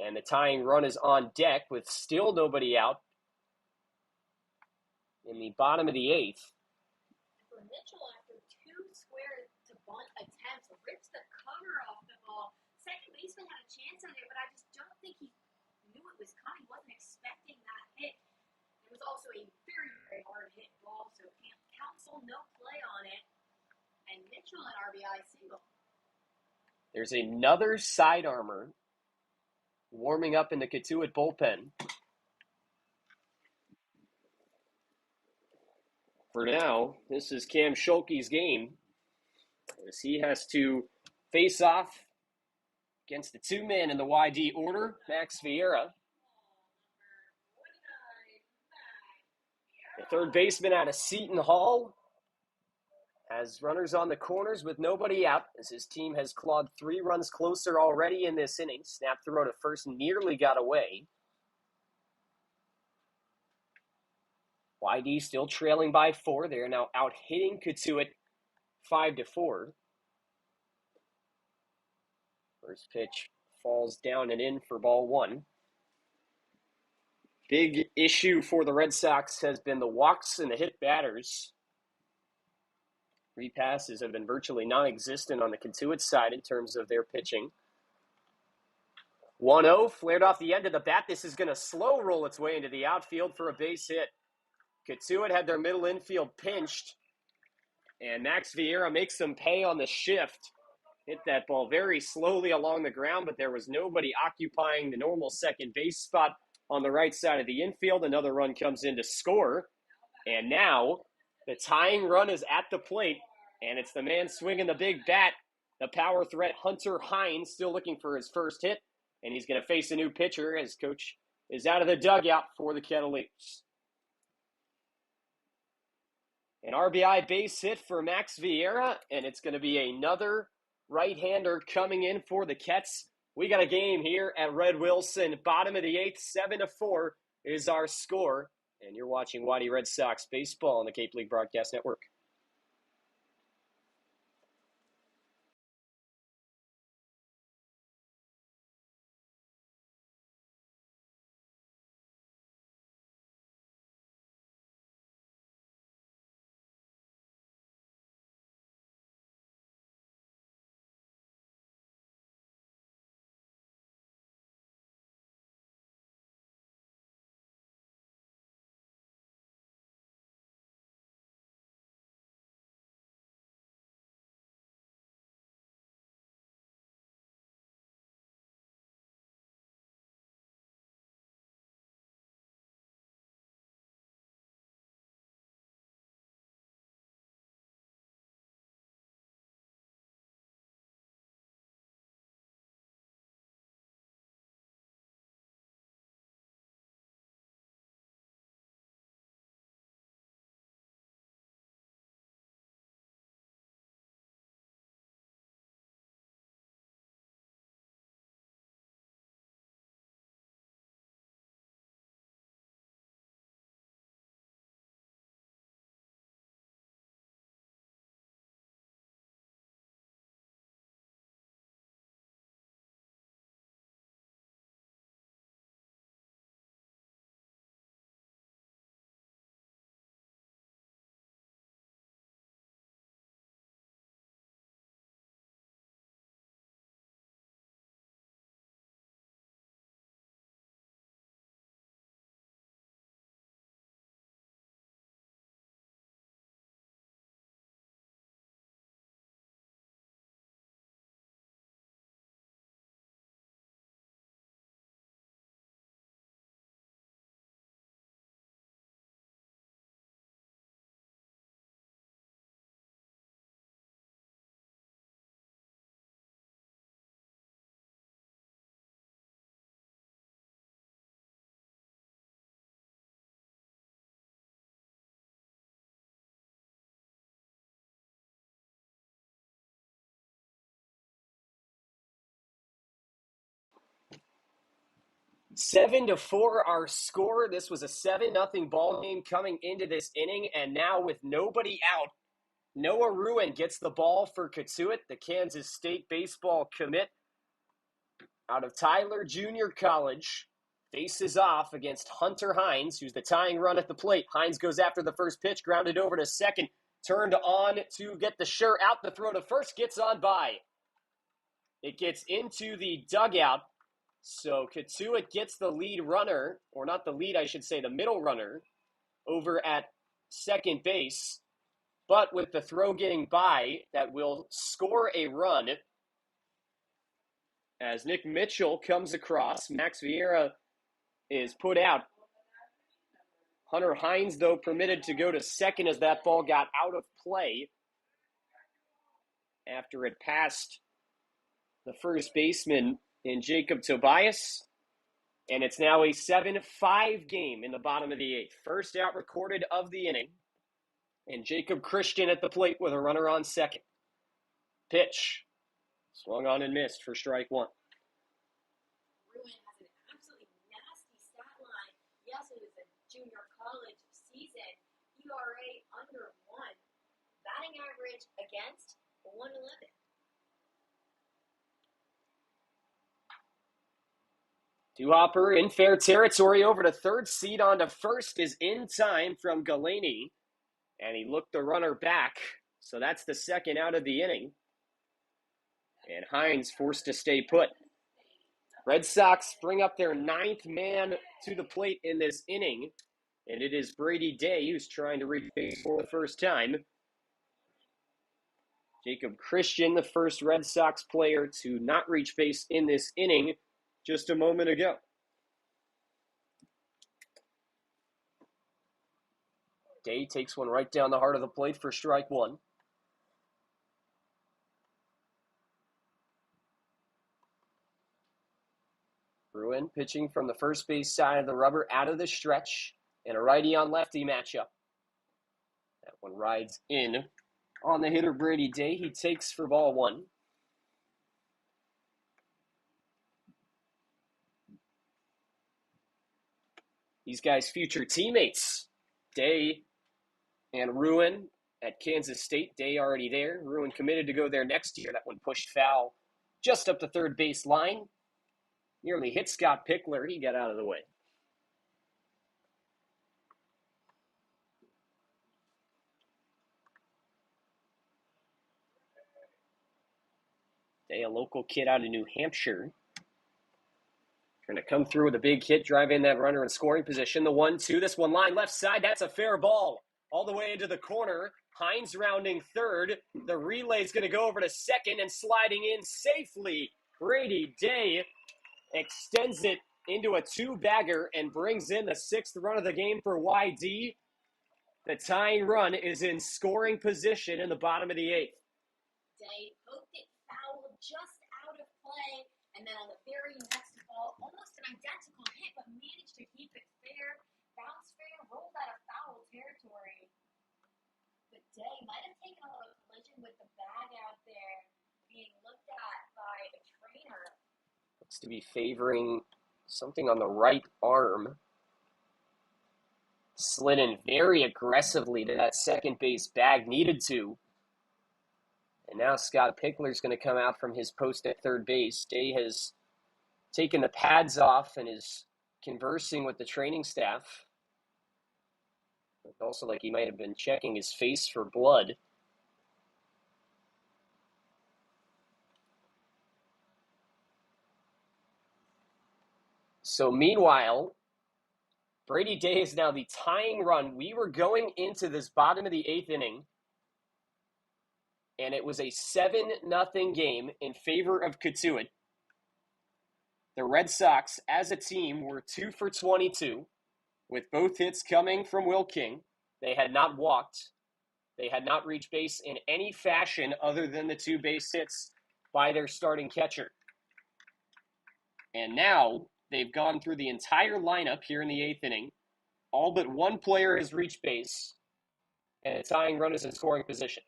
And the tying run is on deck with still nobody out in the bottom of the 8th. For Mitchell, after 2 square to bunt attempts, rips the cover off the ball. Second baseman had a chance on it, but I just don't think he knew it was coming. He wasn't expecting that hit. It was also a very, very hard hit ball, so counsel no play on it. And Mitchell an RBI single. There's another side armor warming up in the Cotuit bullpen. For now, this is Cam Schulke's game, as he has to face off against the 2-man in the YD order, Max Vieira. The third baseman out of Seton Hall has runners on the corners with nobody out, as his team has clawed 3 runs closer already in this inning. Snap throw to first, nearly got away. YD still trailing by 4. They are now out hitting Cotuit 5-4. First pitch falls down and in for ball 1. Big issue for the Red Sox has been the walks and the hit batters. 3 passes have been virtually non-existent on the Cotuit side in terms of their pitching. 1-0, flared off the end of the bat. This is going to slow roll its way into the outfield for a base hit. Cotuit had their middle infield pinched, and Max Vieira makes them pay on the shift. Hit that ball very slowly along the ground, but there was nobody occupying the normal second base spot on the right side of the infield. Another run comes in to score, and now the tying run is at the plate, and it's the man swinging the big bat, the power threat Hunter Hines, still looking for his first hit, and he's going to face a new pitcher as coach is out of the dugout for the Kettleers. An RBI base hit for Max Vieira, and it's going to be another right-hander coming in for the Kets. We got a game here at Red Wilson. Bottom of the 8th, 7-4 is our score. And you're watching YD Red Sox baseball on the Cape League Broadcast Network. Seven to 4 our score. This was a 7-0 ball game coming into this inning, and now with nobody out, Noah Ruin gets the ball for Cotuit, the Kansas State baseball commit. out of Tyler Junior College, faces off against Hunter Hines, who's the tying run at the plate. Hines goes after the first pitch, grounded over to second, turned on to get the sure out. The throw to first gets on by. It gets into the dugout. So Cotuit gets the lead runner, or not the lead, I should say, the middle runner, over at second base. But with the throw getting by, that will score a run. As Nick Mitchell comes across, Max Vieira is put out. Hunter Hines, though, permitted to go to second as that ball got out of play after it passed the first baseman in Jacob Tobias. And it's now a 7-5 game in the bottom of the eighth. First out recorded of the inning. And Jacob Christian at the plate with a runner on second. Pitch. Swung on and missed for strike one. Ruin has an absolutely nasty stat line. Yes, it was a junior college season. ERA under 1. Batting average against 111. Duhopper in fair territory over to third. Seed on to first is in time from Galaney. And he looked the runner back. So that's the second out of the inning. And Hines forced to stay put. Red Sox bring up their ninth man to the plate in this inning. And it is Brady Day who's trying to reach base for the first time. Jacob Christian, the first Red Sox player to not reach base in this inning just a moment ago. Day takes one right down the heart of the plate for strike one. Bruin pitching from the first base side of the rubber out of the stretch in a righty on lefty matchup. That one rides in on the hitter Brady Day. He takes for ball one. These guys' future teammates, Day and Ruin at Kansas State. Day already there. Ruin committed to go there next year. That one pushed foul just up the third base line. Nearly hit Scott Pickler. He got out of the way. Day, a local kid out of New Hampshire. Trying to come through with a big hit, drive in that runner in scoring position. The 1-2. This one line left side. That's a fair ball. All the way into the corner. Hines rounding third. The relay is going to go over to second and sliding in safely. Brady Day extends it into a two-bagger and brings in the sixth run of the game for YD. The tying run is in scoring position in the bottom of the eighth. Day poked it foul just out of play, and then on the very next ball, almost an identical hit, but managed to keep it fair. Bounce fair, rolled out of foul territory. But Day might have taken a little collision with the bag out there, being looked at by a trainer. Looks to be favoring something on the right arm. Slid in very aggressively to that second base bag, needed to. And now Scott Pickler's going to come out from his post at third base. Day has taken the pads off and is conversing with the training staff. It's also like he might have been checking his face for blood. So meanwhile, Brady Day is now the tying run. We were going into this bottom of the eighth inning, and it was a 7-0 game in favor of Cotuit. The Red Sox, as a team, were 2 for 22, with both hits coming from Will King. They had not walked. They had not reached base in any fashion other than the two base hits by their starting catcher. And now they've gone through the entire lineup here in the eighth inning. All but one player has reached base, and a tying run is in scoring position.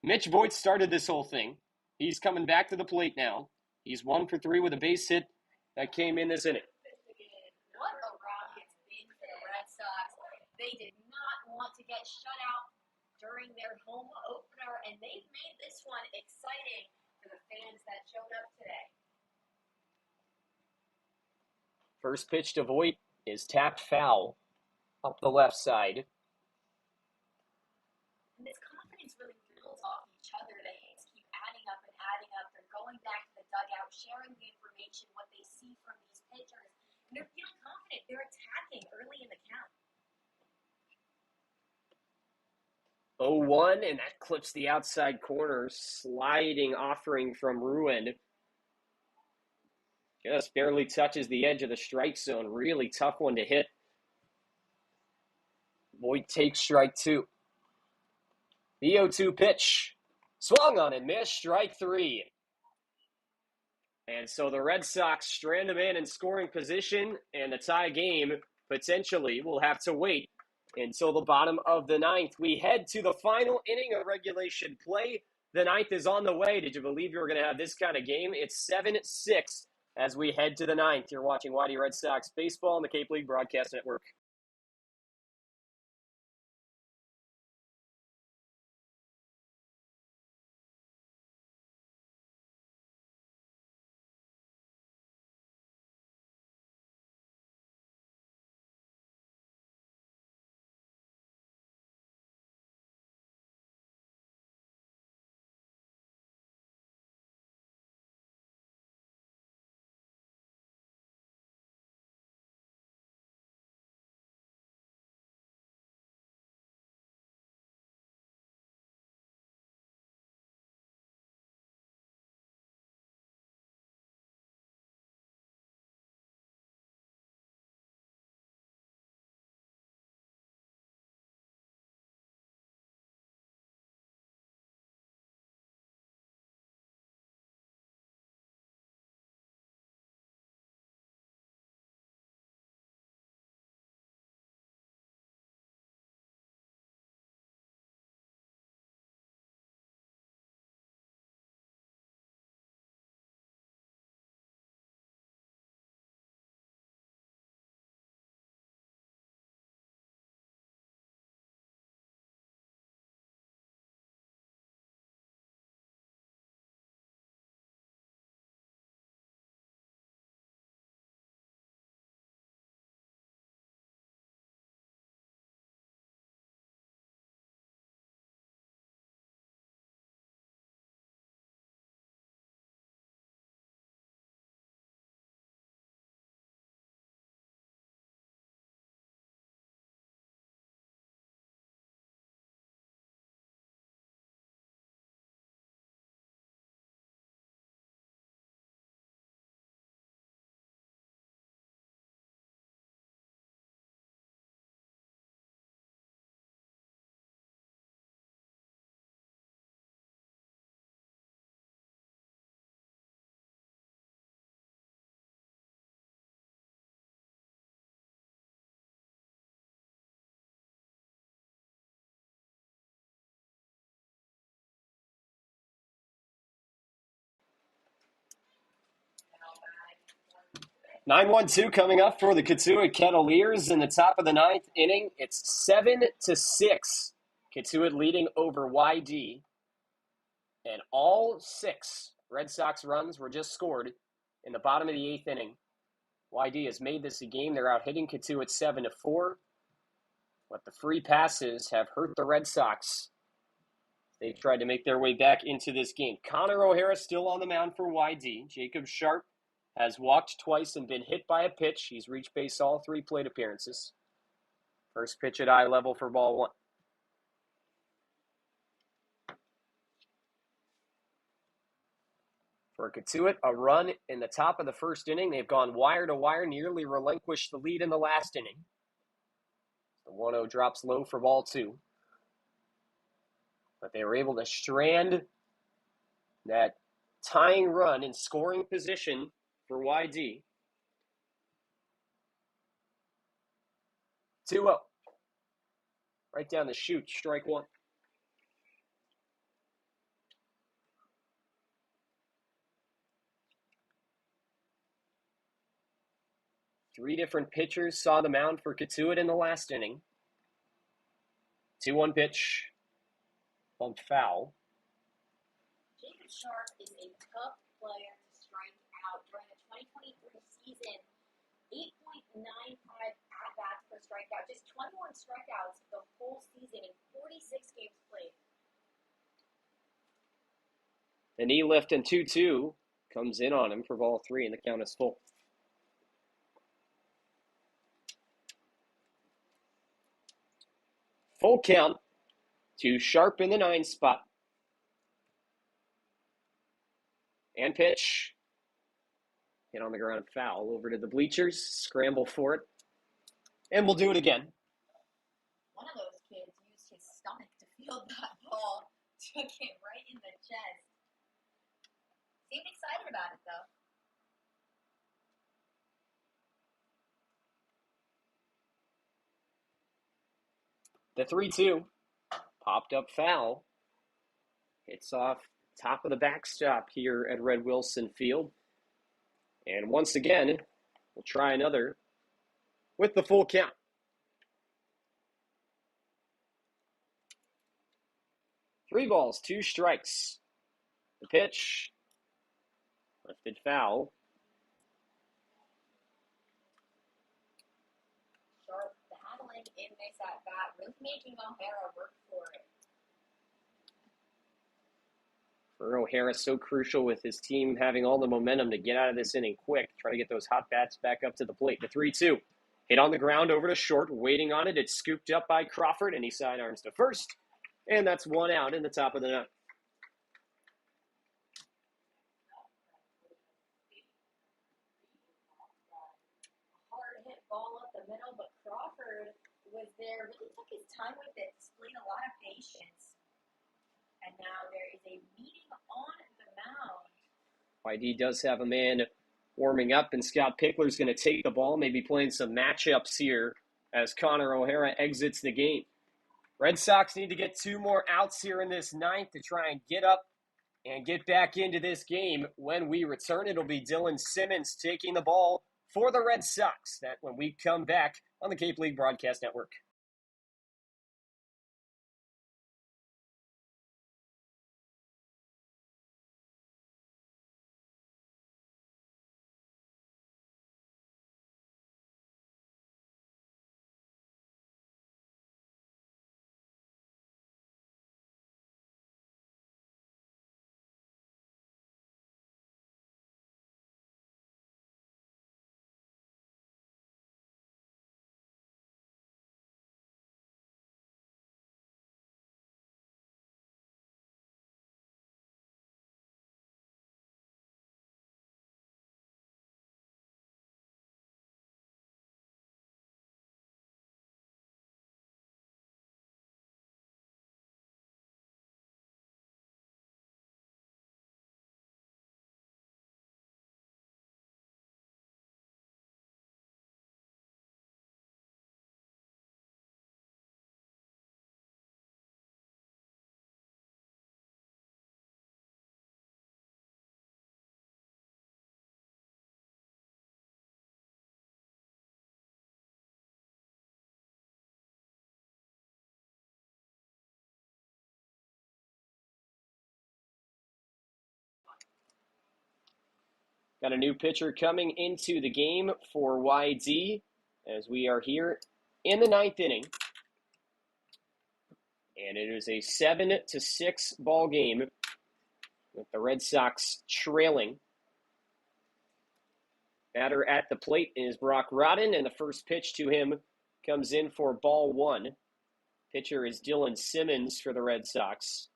Mitch Voigt started this whole thing. He's coming back to the plate now. He's 1 for 3 with a base hit that came in this inning. What a run it's been for the Red Sox. They did not want to get shut out during their home opener, and they've made this one exciting for the fans that showed up today. First pitch to Voigt is tapped foul up the left side. And this confidence really builds off each other. The hits keep adding up and adding up. They're going back to the dugout, sharing the information, what they see from these pitchers. And they're feeling confident. They're attacking early in the count. 0-1, and that clips the outside corner. Sliding offering from Ruin. Just barely touches the edge of the strike zone. Really tough one to hit. Voigt takes strike 2. The 0-2 pitch. Swung on and missed. Strike 3. And so the Red Sox strand a man in scoring position, and the tie game potentially will have to wait until the bottom of the 9th. We head to the final inning of regulation play. The 9th is on the way. Did you believe you were going to have this kind of game? It's 7-6 as we head to the 9th. You're watching YD Red Sox baseball on the Cape League Broadcast Network. Nine 1-2 coming up for the Cotuit Kettleers in the top of the 9th inning. It's 7-6. Cotuit leading over YD. And all 6 Red Sox runs were just scored in the bottom of the 8th inning. YD has made this a game. They're out hitting Cotuit 7-4. But the free passes have hurt the Red Sox. They've tried to make their way back into this game. Connor O'Hara still on the mound for YD. Jacob Sharp has walked twice and been hit by a pitch. He's reached base all 3 plate appearances. First pitch at eye level for ball 1. For Cotuit, a run in the top of the first inning. They've gone wire to wire, nearly relinquished the lead in the last inning. The 1-0 drops low for ball 2. But they were able to strand that tying run in scoring position for YD. 2-0. Right down the chute, strike 1. Three different pitchers saw the mound for Cotuit in the last inning. 2-1 pitch. Bumped foul. Jacob Sharp is a tough player to strike out during the 2023 season. 8 The knee lift and 2-2 comes in on him for ball 3, and the count is full. Full count to Sharp in the 9 spot. And pitch. Hit on the ground, foul. Over to the bleachers, scramble for it. And we'll do it again. One of those kids used his stomach to field that ball, took it right in the chest. Seemed excited about it, though. The 3-2 popped up foul. Hits off top of the backstop here at Red Wilson Field. And once again, we'll try another with the full count. Three balls, 2 strikes. The pitch, lifted foul. Sharp battling in this at bat, really making O'Hara work for it. For O'Hara, so crucial with his team having all the momentum to get out of this inning quick, try to get those hot bats back up to the plate. The 3-2 hit on the ground over to short, waiting on it. It's scooped up by Crawford, and he sidearms to first. And that's 1 out in the top of the 9th. Hard hit ball up the middle, but Crawford was there, really took his time with it, displayed a lot of patience. And now there is a meeting on the mound. YD does have a man warming up, and Scott Pickler's going to take the ball, maybe playing some matchups here as Connor O'Hara exits the game. Red Sox need to get 2 more outs here in this 9th to try and get up and get back into this game. When we return, it'll be Dylan Simmons taking the ball for the Red Sox. That when we come back on the Cape League Broadcast Network. Got a new pitcher coming into the game for YD as we are here in the 9th inning. And it is a 7-6 ball game with the Red Sox trailing. Batter at the plate is Brock Rodden, and the first pitch to him comes in for ball 1. Pitcher is Dylan Simmons for the Red Sox.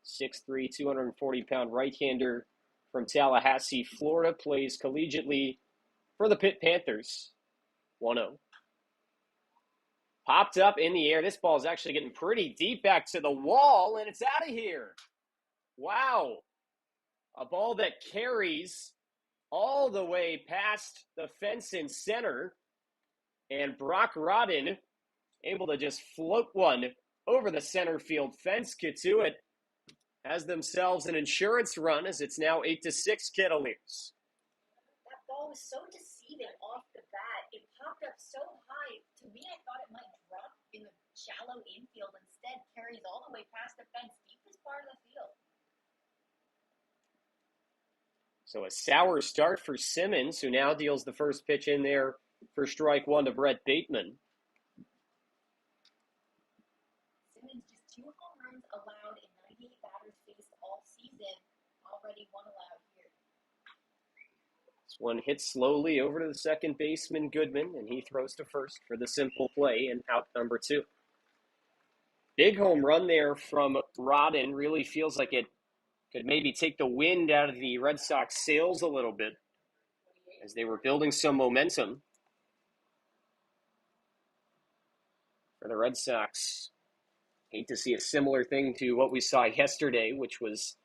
6'3", 240-pound right-hander from Tallahassee, Florida, plays collegiately for the Pitt Panthers. 1-0. Popped up in the air. This ball is actually getting pretty deep back to the wall, and it's out of here. Wow. A ball that carries all the way past the fence in center, and Brock Rodden able to just float one over the center field fence. Cotuit has themselves an insurance run as it's now 8-6 Kettleers. That ball was so deceiving off the bat. It popped up so high. To me, I thought it might drop in the shallow infield. Instead, carries all the way past the fence, deepest part of the field. So a sour start for Simmons, who now deals the first pitch in there for strike 1 to Brett Bateman. Simmons just 2 home runs allowed in 98 batters faced all season. Already already one allowed here. This one hits slowly over to the second baseman, Goodman, and he throws to first for the simple play and out number 2. Big home run there from Rodden. Really feels like it could maybe take the wind out of the Red Sox sails a little bit as they were building some momentum. For the Red Sox, hate to see a similar thing to what we saw yesterday, which was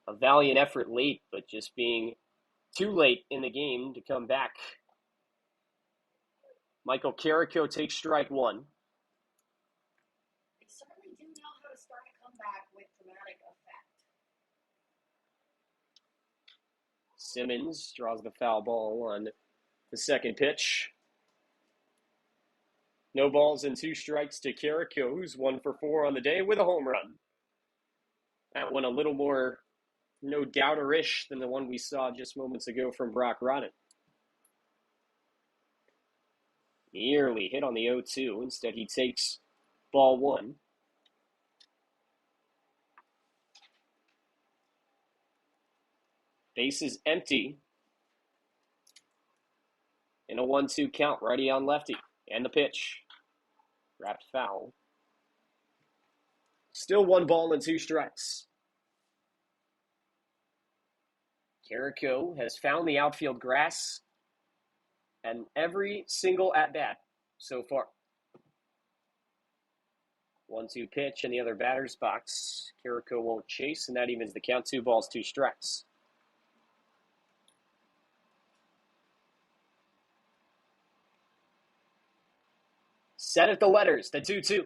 a valiant effort late, but just being too late in the game to come back. Michael Carrico takes strike 1. They certainly do know how to start a comeback with dramatic effect. Simmons draws the foul ball on the second pitch. No balls and 2 strikes to Carrico, who's 1 for 4 on the day with a home run. That one a little more no doubter-ish than the one we saw just moments ago from Brock Rodden. Nearly hit on the 0-2. Instead, he takes ball 1. Base is empty. In a 1-2 count, righty on lefty. And the pitch. Wrapped foul. Still 1 ball and 2 strikes. Carrico has found the outfield grass and every single at-bat so far. 1-2 pitch in the other batter's box. Carrico won't chase, and that evens the count. 2 balls, 2 strikes. Set at the letters, the 2-2.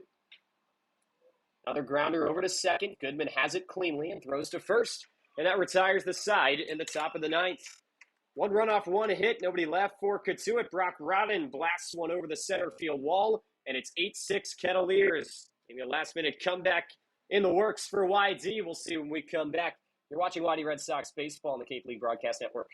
Another grounder over to second. Goodman has it cleanly and throws to first. And that retires the side in the top of the 9th. 1 run off 1 hit. Nobody left for Cotuit. Brock Rodden blasts one over the center field wall. And it's 8-6 Kettleers. Maybe a last-minute comeback in the works for YD. We'll see when we come back. You're watching YD Red Sox baseball on the Cape League Broadcast Network.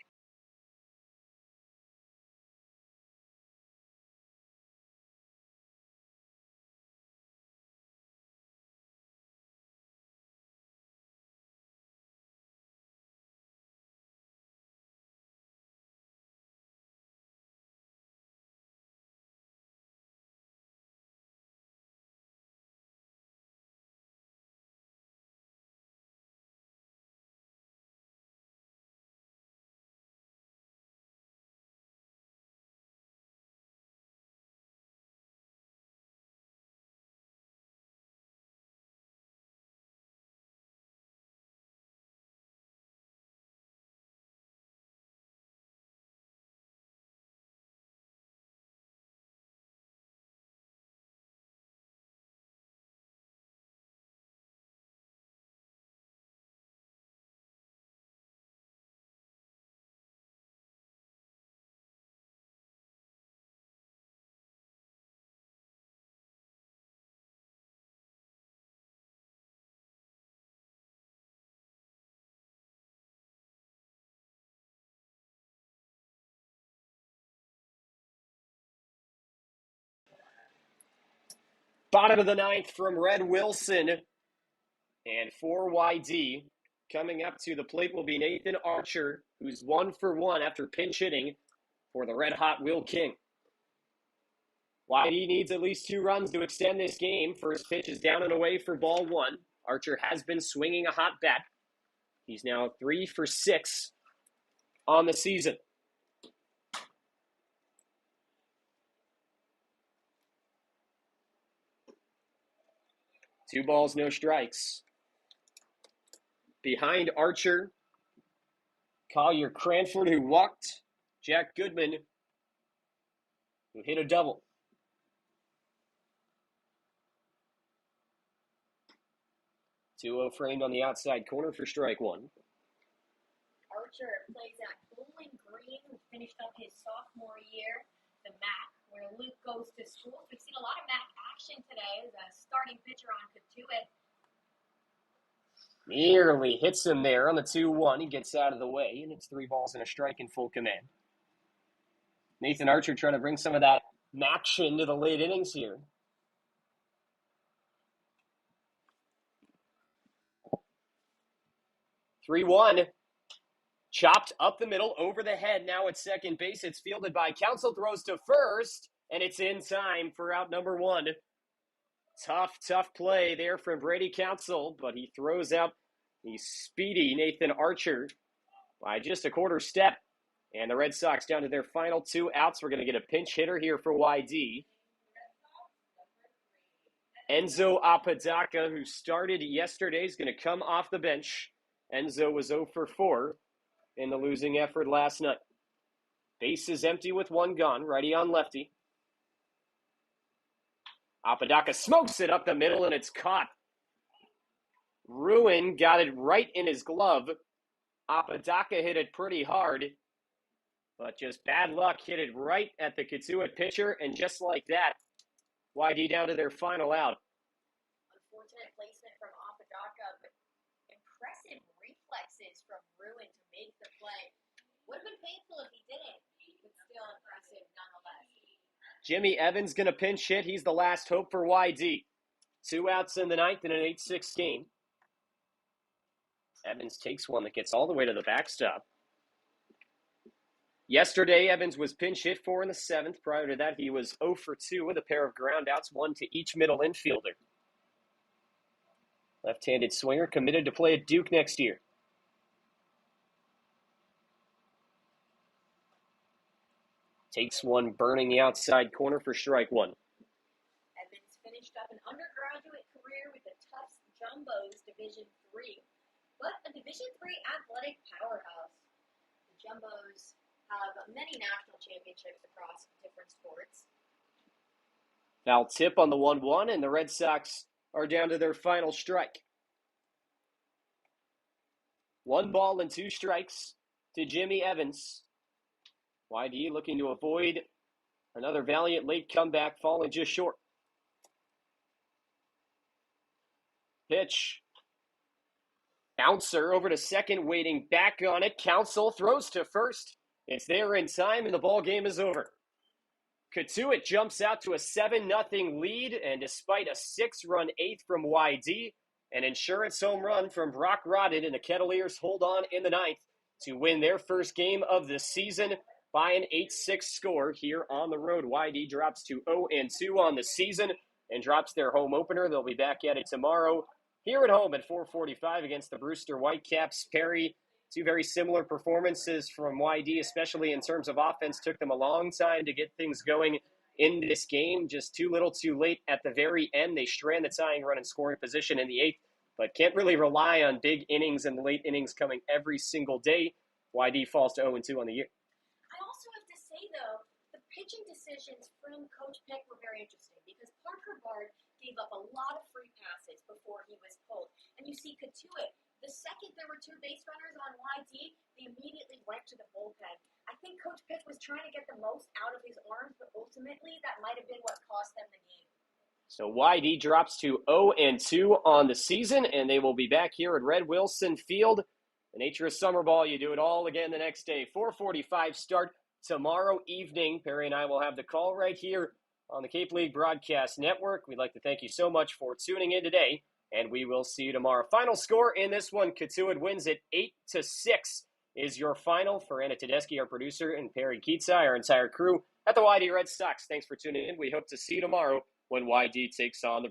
Bottom of the 9th from Red Wilson. And for YD, coming up to the plate will be Nathan Archer, who's 1 for 1 after pinch hitting for the red-hot Will King. YD needs at least 2 runs to extend this game. First pitch is down and away for ball 1. Archer has been swinging a hot bat. He's now 3 for 6 on the season. Two balls, no strikes. Behind Archer, Collier Cranford, who walked, Jack Goodman, who hit a double. Two-0 framed on the outside corner for strike 1. Archer plays at Bowling Green, who finished up his sophomore year, the MAC, where Luke goes to school. We've seen a lot of MAC action today as a starting pitcher on Cotuit. Nearly hits him there on the 2-1. He gets out of the way, and it's 3 balls and a strike in full command. Nathan Archer trying to bring some of that action to the late innings here. 3-1. Chopped up the middle, over the head. Now at second base. It's fielded by Counsell, throws to first, and it's in time for out number 1. Tough play there from Brady Counsell, but he throws out the speedy Nathan Archer by just a quarter step. And the Red Sox down to their final 2 outs. We're going to get a pinch hitter here for YD. Enzo Apodaca, who started yesterday, is going to come off the bench. Enzo was 0 for 4 in the losing effort last night. Base is empty with 1 gone, righty on lefty. Apodaca smokes it up the middle, and it's caught. Ruin got it right in his glove. Apodaca hit it pretty hard, but just bad luck, hit it right at the Cotuit pitcher, and just like that, YD down to their final out. Unfortunate placement from Apodaca, but impressive reflexes from Ruin to make the play. Would have been painful if he didn't, but still impressive nonetheless. Jimmy Evans going to pinch hit. He's the last hope for YD. 2 outs in the ninth in an 8-6 game. Evans takes one that gets all the way to the backstop. Yesterday, Evans was pinch hit for in the 7th. Prior to that, he was 0 for 2 with a pair of groundouts, 1 to each middle infielder. Left-handed swinger committed to play at Duke next year. Takes one, burning the outside corner for strike 1. Evans finished up an undergraduate career with the Tufts Jumbos Division III, but a Division III athletic powerhouse. The Jumbos have many national championships across different sports. Foul tip on the 1-1, and the Red Sox are down to their final strike. 1 ball and 2 strikes to Jimmy Evans. YD looking to avoid another valiant late comeback, falling just short. Pitch. Bouncer over to second, waiting back on it. Counsell throws to first. It's there in time, and the ball game is over. Cotuit jumps out to a 7-0 lead, and despite a 6-run 8th from YD, an insurance home run from Brock Rodden, and the Kettleers hold on in the 9th to win their first game of the season by an 8-6 score here on the road. YD drops to 0-2 on the season and drops their home opener. They'll be back at it tomorrow here at home at 4:45 against the Brewster Whitecaps. Perri, 2 very similar performances from YD, especially in terms of offense. Took them a long time to get things going in this game. Just too little too late at the very end. They strand the tying run in scoring position in the 8th, but can't really rely on big innings and late innings coming every single day. YD falls to 0-2 on the year. I also have to say, though, the pitching decisions from Coach Peck were very interesting because Parker Bard gave up a lot of free passes before he was pulled. And you see Cotuit, the second there were 2 base runners on YD, they immediately went to the bullpen. I think Coach Peck was trying to get the most out of his arms, but ultimately that might have been what cost them the game. So YD drops to 0-2 on the season, and they will be back here at Red Wilson Field. The nature of summer ball, you do it all again the next day. 4:45 start tomorrow evening. Perri and I will have the call right here on the Cape League Broadcast Network. We'd like to thank you so much for tuning in today, and we will see you tomorrow. Final score in this one, Cotuit wins it 8-6 is your final. For Anna Tedeschi, our producer, and Perri Kitei, our entire crew at the YD Red Sox. Thanks for tuning in. We hope to see you tomorrow when YD takes on the